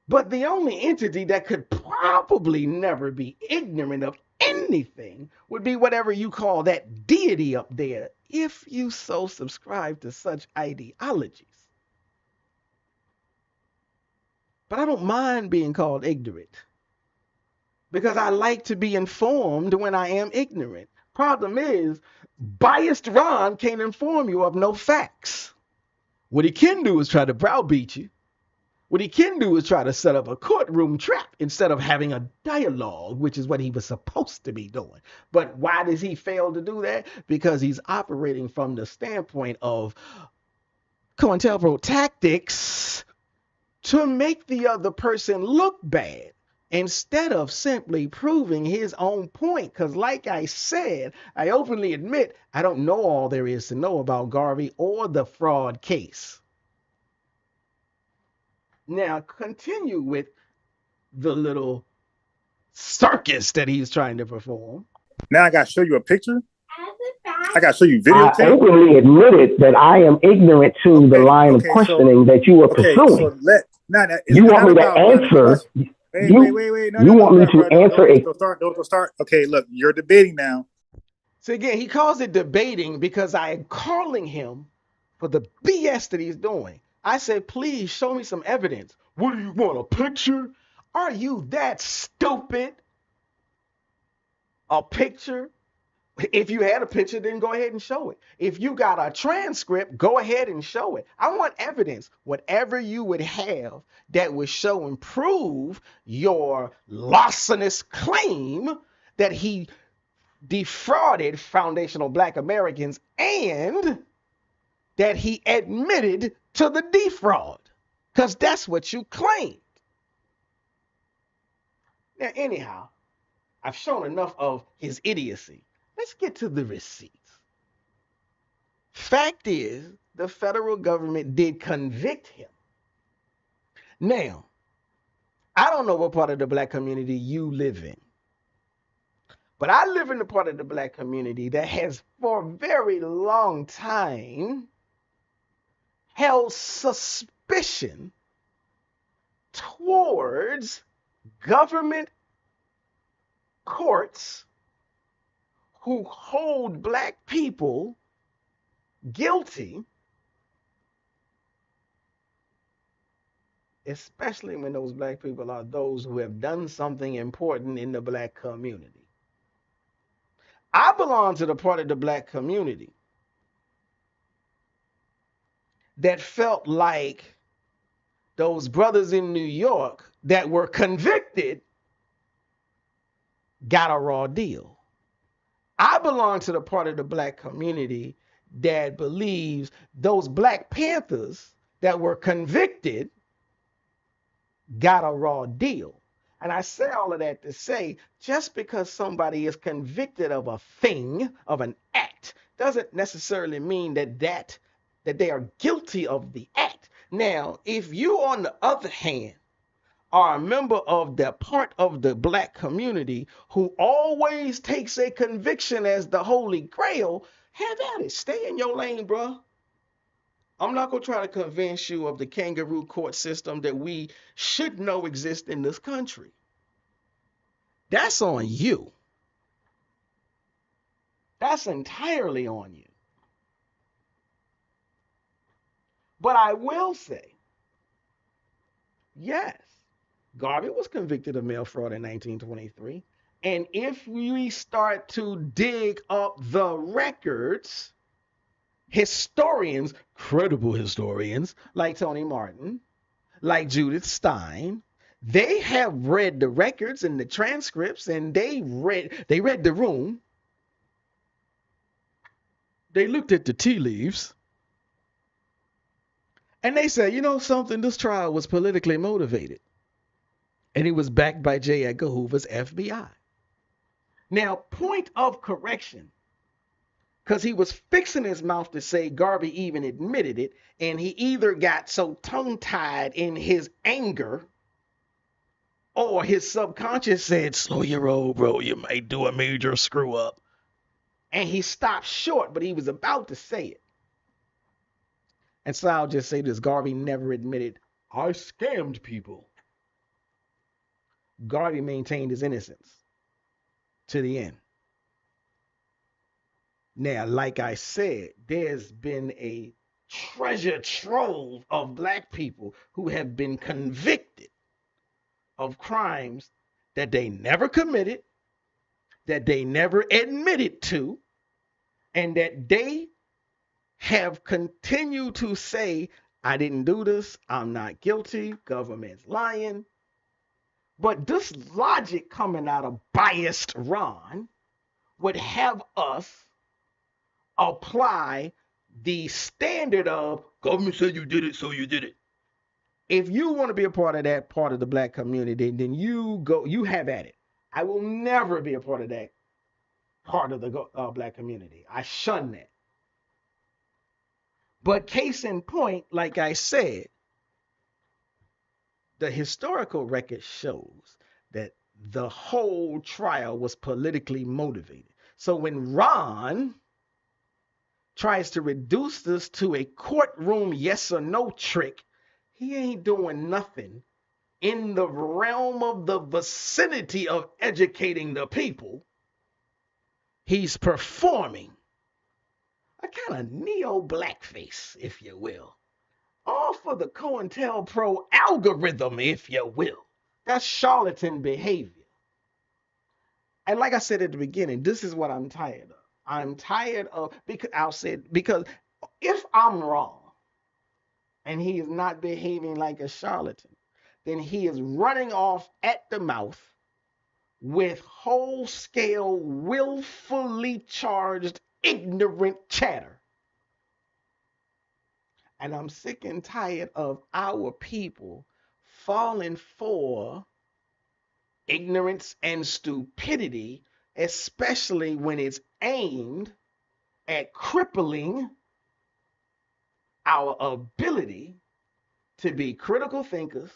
But the only entity that could probably never be ignorant of anything would be whatever you call that deity up there, if you so subscribe to such ideologies. But I don't mind being called ignorant, because I like to be informed when I am ignorant. Problem is, biased Ron can't inform you of no facts. What he can do is try to browbeat you. What he can do is try to set up a courtroom trap instead of having a dialogue, which is what he was supposed to be doing. But why does he fail to do that? Because he's operating from the standpoint of COINTELPRO tactics to make the other person look bad instead of simply proving his own point. Because like I said, I openly admit I don't know all there is to know about Garvey or the fraud case. Now, continue with the little circus that he's trying to perform. Now I got to show you a picture. I got to show you I videotape. openly admitted that I am ignorant to the line of questioning that you were pursuing. So you want me to answer? Wait. You want me to answer a? Don't start. Okay, look, you're debating now. So again, he calls it debating because I am calling him for the BS that he's doing. I said, please show me some evidence. What do you want, a picture? Are you that stupid? A picture? If you had a picture, then go ahead and show it. If you got a transcript, go ahead and show it. I want evidence. Whatever you would have that would show and prove your larcenous claim that he defrauded foundational Black Americans and that he admitted to the defraud, because that's what you claimed. Now, anyhow, I've shown enough of his idiocy. Let's get to the receipts. Fact is, the federal government did convict him. Now, I don't know what part of the Black community you live in, but I live in the part of the Black community that has for a very long time held suspicion towards government courts who hold Black people guilty, especially when those Black people are those who have done something important in the Black community. I belong to the part of the Black community that felt like those brothers in New York that were convicted got a raw deal. I belong to the part of the Black community that believes those Black Panthers that were convicted got a raw deal. And I say all of that to say, just because somebody is convicted of a thing, of an act, doesn't necessarily mean that they are guilty of the act. Now, if you, on the other hand, are a member of the part of the Black community who always takes a conviction as the Holy Grail, have at it. Stay in your lane, bro. I'm not going to try to convince you of the kangaroo court system that we should know exists in this country. That's on you. That's entirely on you. But I will say, yes, Garvey was convicted of mail fraud in 1923. And if we start to dig up the records, historians, credible historians, like Tony Martin, like Judith Stein, they have read the records and the transcripts, and they read the room. They looked at the tea leaves. And they said, you know something, this trial was politically motivated. And it was backed by J. Edgar Hoover's FBI. Now, point of correction, because he was fixing his mouth to say Garvey even admitted it, and he either got so tongue-tied in his anger, or his subconscious said, slow your roll, bro, you might do a major screw up. And he stopped short, but he was about to say it. And so I'll just say this, Garvey never admitted, I scammed people. Garvey maintained his innocence to the end. Now, like I said, there's been a treasure trove of Black people who have been convicted of crimes that they never committed, that they never admitted to, and that they have continued to say, I didn't do this, I'm not guilty, government's lying. But this logic coming out of biased Ron would have us apply the standard of government said you did it, so you did it. If you want to be a part of that part of the black community, then you have at it. I will never be a part of that part of the black community. I shun that. But case in point, like I said, the historical record shows that the whole trial was politically motivated. So when Ron tries to reduce this to a courtroom yes or no trick, he ain't doing nothing in the realm of the vicinity of educating the people. He's performing a kind of neo-blackface, if you will. All for the COINTELPRO algorithm, if you will. That's charlatan behavior. And like I said at the beginning, this is what I'm tired of. I'm tired of, because if I'm wrong and he is not behaving like a charlatan, then he is running off at the mouth with whole-scale, willfully charged, ignorant chatter. And I'm sick and tired of our people falling for ignorance and stupidity, especially when it's aimed at crippling our ability to be critical thinkers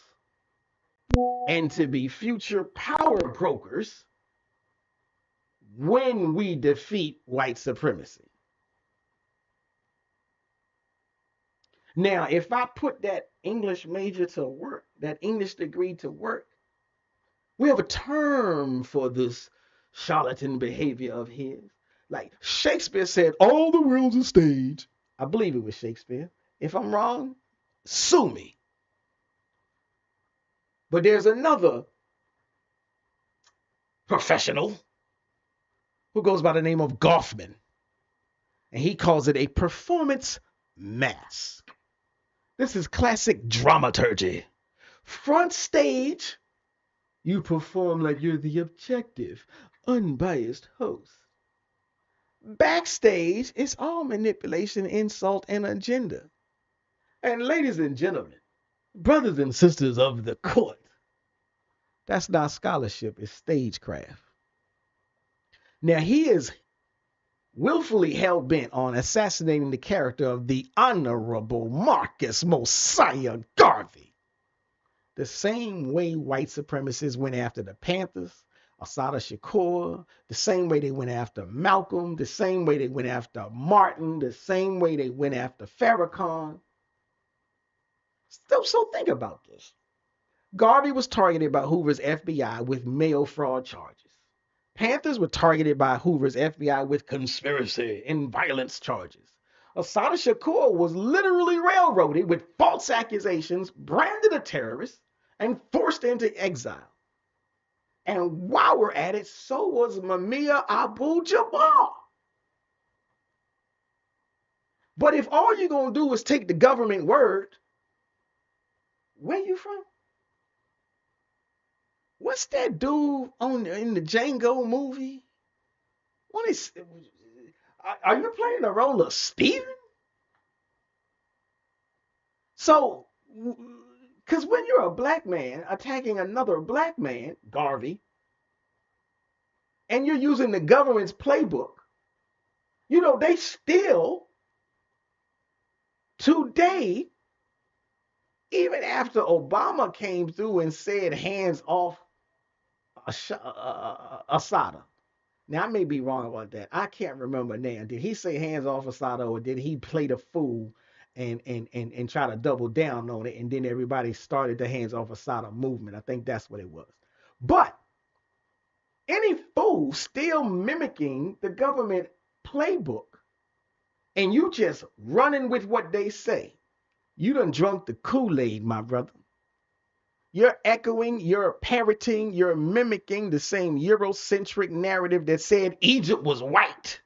and to be future power brokers when we defeat white supremacy. Now, if I put that English major to work, that English degree to work, we have a term for this charlatan behavior of his. Like Shakespeare said, all the world's a stage. I believe it was Shakespeare. If I'm wrong, sue me. But there's another professional who goes by the name of Goffman, and he calls it a performance mask. This is classic dramaturgy. Front stage, you perform like you're the objective, unbiased host. Backstage, it's all manipulation, insult, and agenda. And ladies and gentlemen, brothers and sisters of the court, that's not scholarship, it's stagecraft. Now, he is willfully hell-bent on assassinating the character of the Honorable Marcus Mosiah Garvey. The same way white supremacists went after the Panthers, Assata Shakur, the same way they went after Malcolm, the same way they went after Martin, the same way they went after Farrakhan. So think about this. Garvey was targeted by Hoover's FBI with mail fraud charges. Panthers were targeted by Hoover's FBI with conspiracy and violence charges. Assata Shakur was literally railroaded with false accusations, branded a terrorist, and forced into exile. And while we're at it, so was Mumia Abu-Jamal. But if all you're going to do is take the government word, where you from? What's that dude in the Django movie? Are you playing the role of Steven? So, because when you're a black man attacking another black man, Garvey, and you're using the government's playbook, you know, they still, today, even after Obama came through and said hands off Assata. Now, I may be wrong about that. I can't remember now. Did he say hands off Assata, or did he play the fool and try to double down on it, and then everybody started the hands off Assata movement? I think that's what it was. But any fool still mimicking the government playbook, and you just running with what they say, you done drunk the Kool-Aid, my brother. You're echoing, you're parroting, you're mimicking the same Eurocentric narrative that said Egypt was white,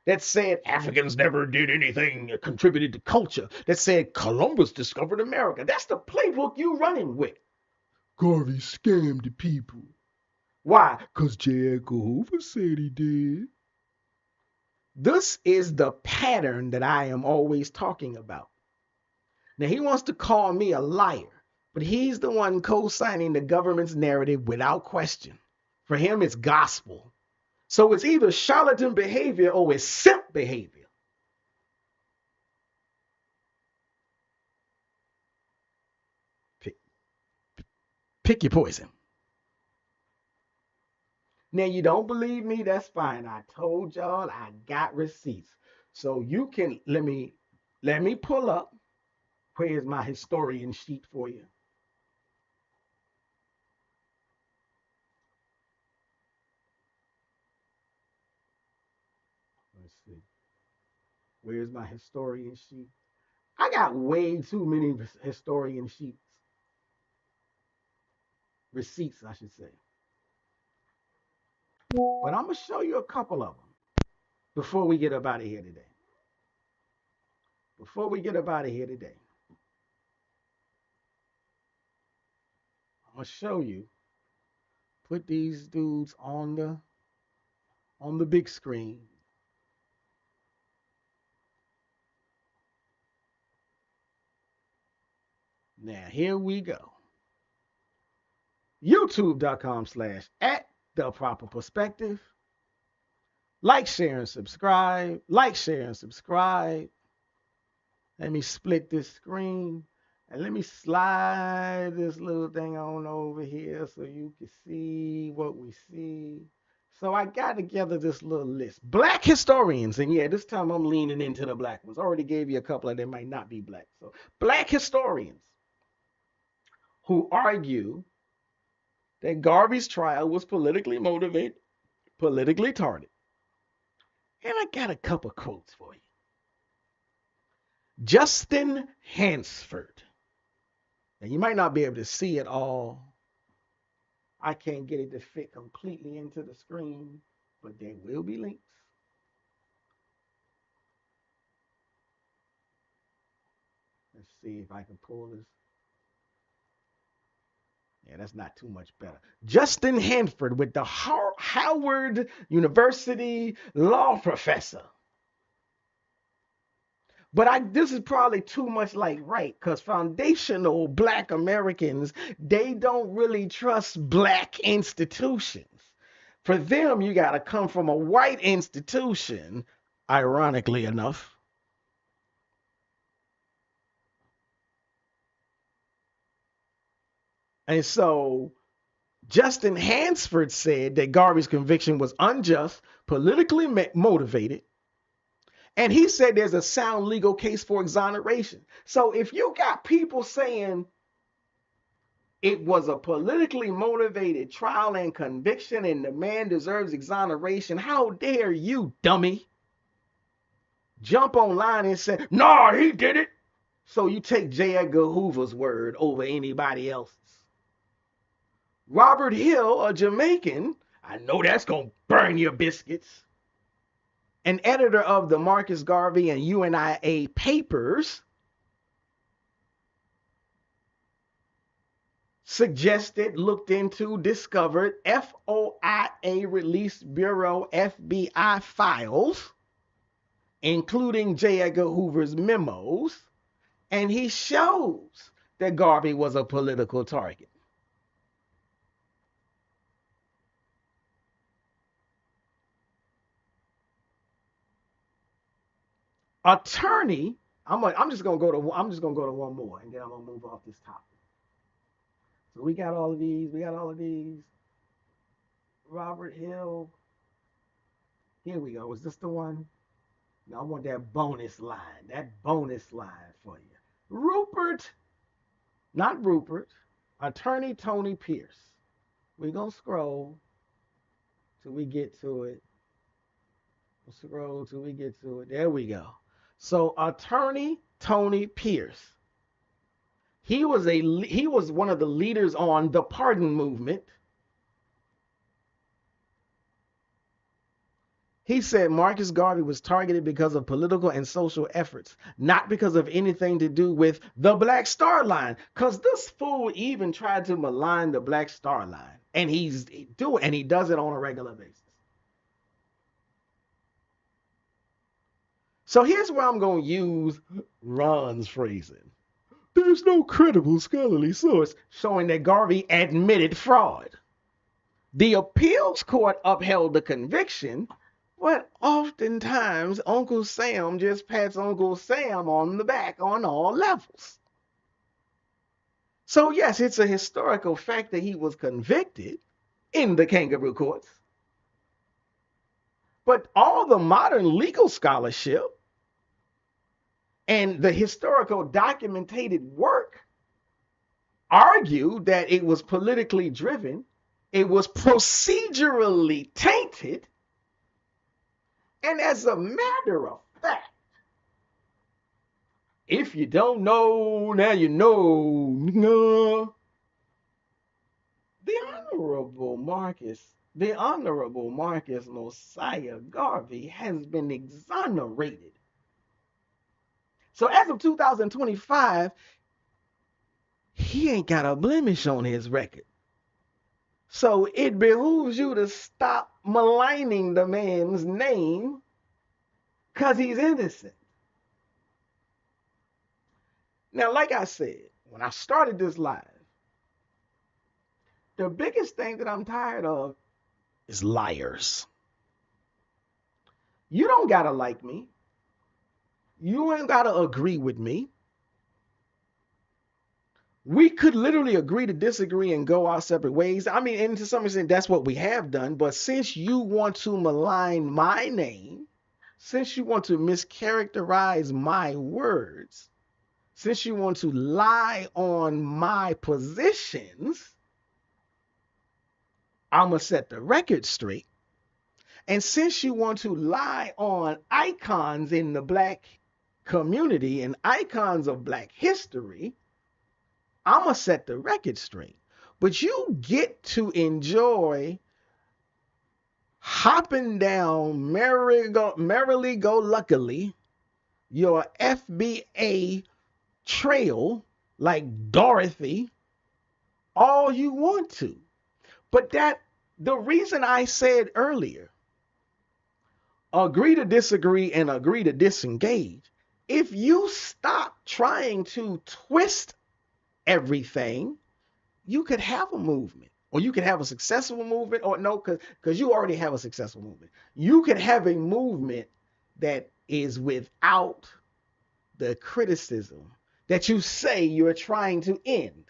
that said Africans never did anything that contributed to culture, that said Columbus discovered America. That's the playbook you running with. Garvey scammed the people. Why? Because J. Edgar Hoover said he did. This is the pattern that I am always talking about. Now, he wants to call me a liar, but he's the one co-signing the government's narrative without question. For him, it's gospel. So it's either charlatan behavior or it's simp behavior. Pick your poison. Now, you don't believe me? That's fine. I told y'all I got receipts. So you can, let me pull up. Where's my historian sheet for you? Let's see. Where's my historian sheet? I got way too many historian sheets. Receipts, I should say. But I'm going to show you a couple of them before we get up out of here today. I'm going to show you. Put these dudes on the big screen. Now, here we go. YouTube.com/@theproperperspective. Like, share, and subscribe. Let me split this screen. And let me slide this little thing on over here so you can see what we see. So I got together this little list. Black historians. And yeah, this time I'm leaning into the black ones. I already gave you a couple of them might not be black. So black historians who argue that Garvey's trial was politically motivated, politically targeted. And I got a couple quotes for you. Justin Hansford. Now, you might not be able to see it all. I can't get it to fit completely into the screen, but there will be links. Let's see if I can pull this. Yeah, that's not too much better. Justin Hansford with the Howard University law professor. But this is probably too much like right, because foundational Black Americans, they don't really trust Black institutions. For them, you got to come from a white institution, ironically enough. And so Justin Hansford said that Garvey's conviction was unjust, politically motivated, and he said there's a sound legal case for exoneration. So if you got people saying it was a politically motivated trial and conviction and the man deserves exoneration, how dare you, dummy, jump online and say, nah, he did it. So you take J. Edgar Hoover's word over anybody else's. Robert Hill, a Jamaican, I know that's going to burn your biscuits, an editor of the Marcus Garvey and UNIA papers, suggested, looked into, discovered FOIA Release Bureau FBI files, including J. Edgar Hoover's memos, and he shows that Garvey was a political target. Attorney, I'm just gonna go to one more, and then I'm gonna move off this topic. So we got all of these. Robert Hill. Here we go. Is this the one? No, I want that bonus line. For you. Not Rupert. Attorney Tony Pierce. We're gonna scroll till we get to it. There we go. So Attorney Tony Pierce, He was one of the leaders on the pardon movement. He said Marcus Garvey was targeted because of political and social efforts, not because of anything to do with the Black Star Line. Because this fool even tried to malign the Black Star Line, and he does it on a regular basis. So here's where I'm going to use Ron's phrasing. There's no credible scholarly source showing that Garvey admitted fraud. The appeals court upheld the conviction, but oftentimes Uncle Sam just pats Uncle Sam on the back on all levels. So yes, it's a historical fact that he was convicted in the kangaroo courts. But all the modern legal scholarship and the historical documented work argued that it was politically driven, it was procedurally tainted, and as a matter of fact, if you don't know, now you know. The Honorable Marcus Mosiah Garvey has been exonerated. So as of 2025, he ain't got a blemish on his record. So it behooves you to stop maligning the man's name because he's innocent. Now, like I said, when I started this live, the biggest thing that I'm tired of is liars. You don't got to like me. You ain't got to agree with me. We could literally agree to disagree and go our separate ways. I mean, and to some extent, that's what we have done. But since you want to malign my name, since you want to mischaracterize my words, since you want to lie on my positions, I'm going to set the record straight. And since you want to lie on icons in the Black community and icons of Black history, I'm going to set the record straight. But you get to enjoy hopping down merrily go luckily your FBA trail like Dorothy all you want to. But the reason I said earlier, agree to disagree and agree to disengage, if you stop trying to twist everything, you could have a movement, or you could have a successful movement, or no, because you already have a successful movement. You could have a movement that is without the criticism that you say you're trying to end.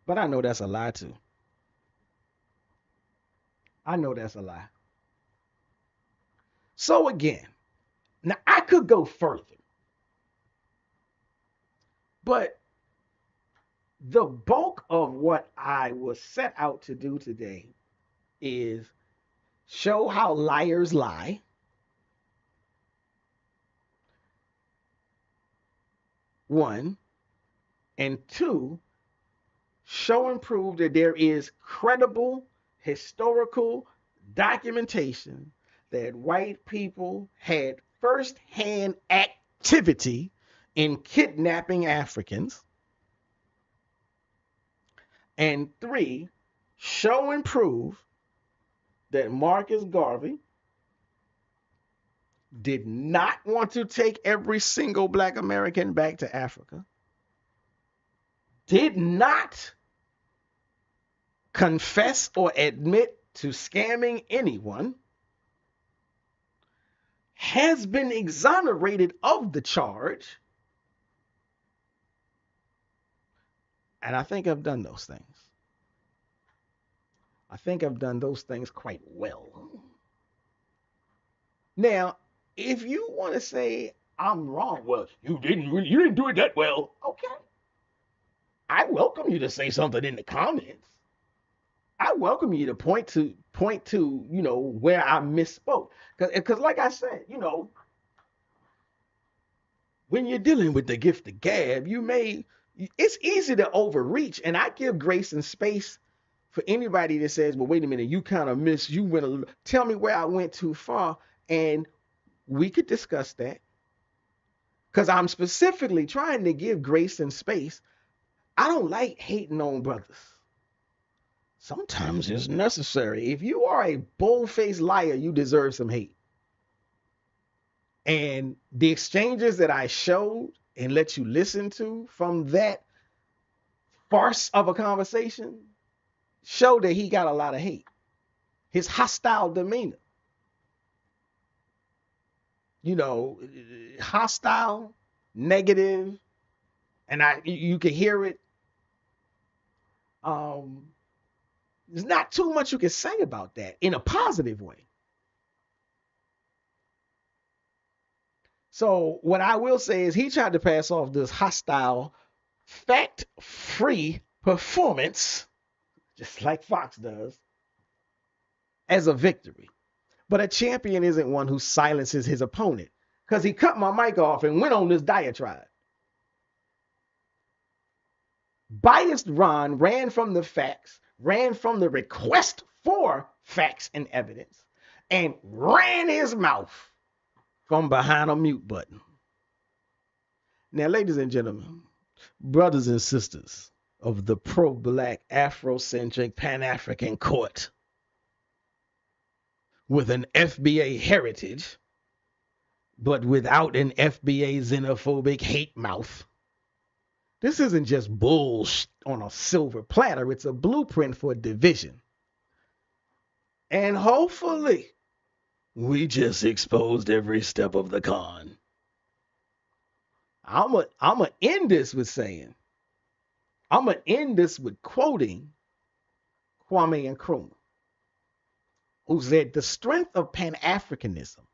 But I know that's a lie too. I know that's a lie. So again, now I could go further. But the bulk of what I was set out to do today is show how liars lie. One, and two, show and prove that there is credible historical documentation that white people had firsthand activity in kidnapping Africans. And three, show and prove that Marcus Garvey did not want to take every single Black American back to Africa, did not confess or admit to scamming anyone, has been exonerated of the charge. And I think I've done those things. I think I've done those things quite well. Now, if you want to say I'm wrong, well, you didn't do it that well. Okay. I welcome you to say something in the comments. I welcome you to point to, where I misspoke. Because like I said, when you're dealing with the gift of gab, it's easy to overreach. And I give grace and space for anybody that says, well, wait a minute, you kind of missed, tell me where I went too far. And we could discuss that. Because I'm specifically trying to give grace and space. I don't like hating on brothers. Sometimes it's necessary. If you are a bold-faced liar, you deserve some hate. And the exchanges that I showed and let you listen to from that farce of a conversation show that he got a lot of hate. His hostile demeanor. Hostile, negative, and you can hear it. There's not too much you can say about that in a positive way. So what I will say is he tried to pass off this hostile, fact-free performance, just like Fox does, as a victory. But a champion isn't one who silences his opponent, because he cut my mic off and went on this diatribe. Biased Ron ran from the facts, ran from the request for facts and evidence, and ran his mouth from behind a mute button. Now, ladies and gentlemen, brothers and sisters of the pro-black, Afrocentric, Pan-African court with an FBA heritage, but without an FBA xenophobic hate mouth. This isn't just bullshit on a silver platter. It's a blueprint for division. And hopefully, we just exposed every step of the con. I'm gonna end this with quoting Kwame Nkrumah, who said the strength of Pan-Africanism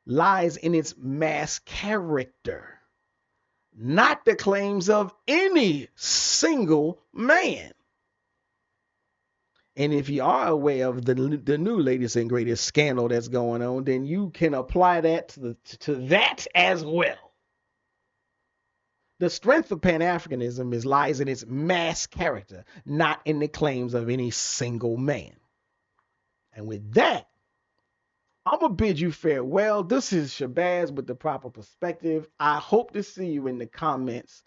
lies in its mass character, not the claims of any single man. And if you are aware of the new latest and greatest scandal that's going on, then you can apply that to that as well. The strength of Pan-Africanism lies in its mass character, not in the claims of any single man. And with that, I'm going to bid you farewell. This is Shabazz with the proper perspective. I hope to see you in the comments.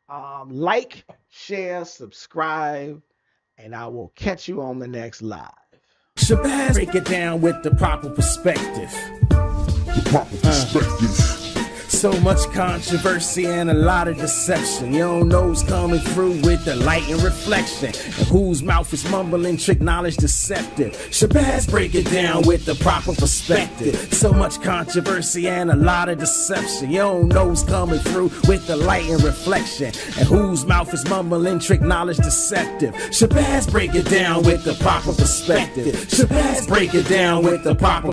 Like, share, subscribe, and I will catch you on the next live. Shabazz, break it down with the proper perspective. The proper perspective. So much controversy and a lot of deception. You don't know who's coming through with the light and reflection, and whose mouth is mumbling, trick knowledge deceptive. Shabazz, break it down with the proper perspective. So much controversy and a lot of deception. You don't know who's coming through with the light and reflection, and whose mouth is mumbling, trick knowledge deceptive. Shabazz, break it down with the proper perspective. Shabazz, break it down with the proper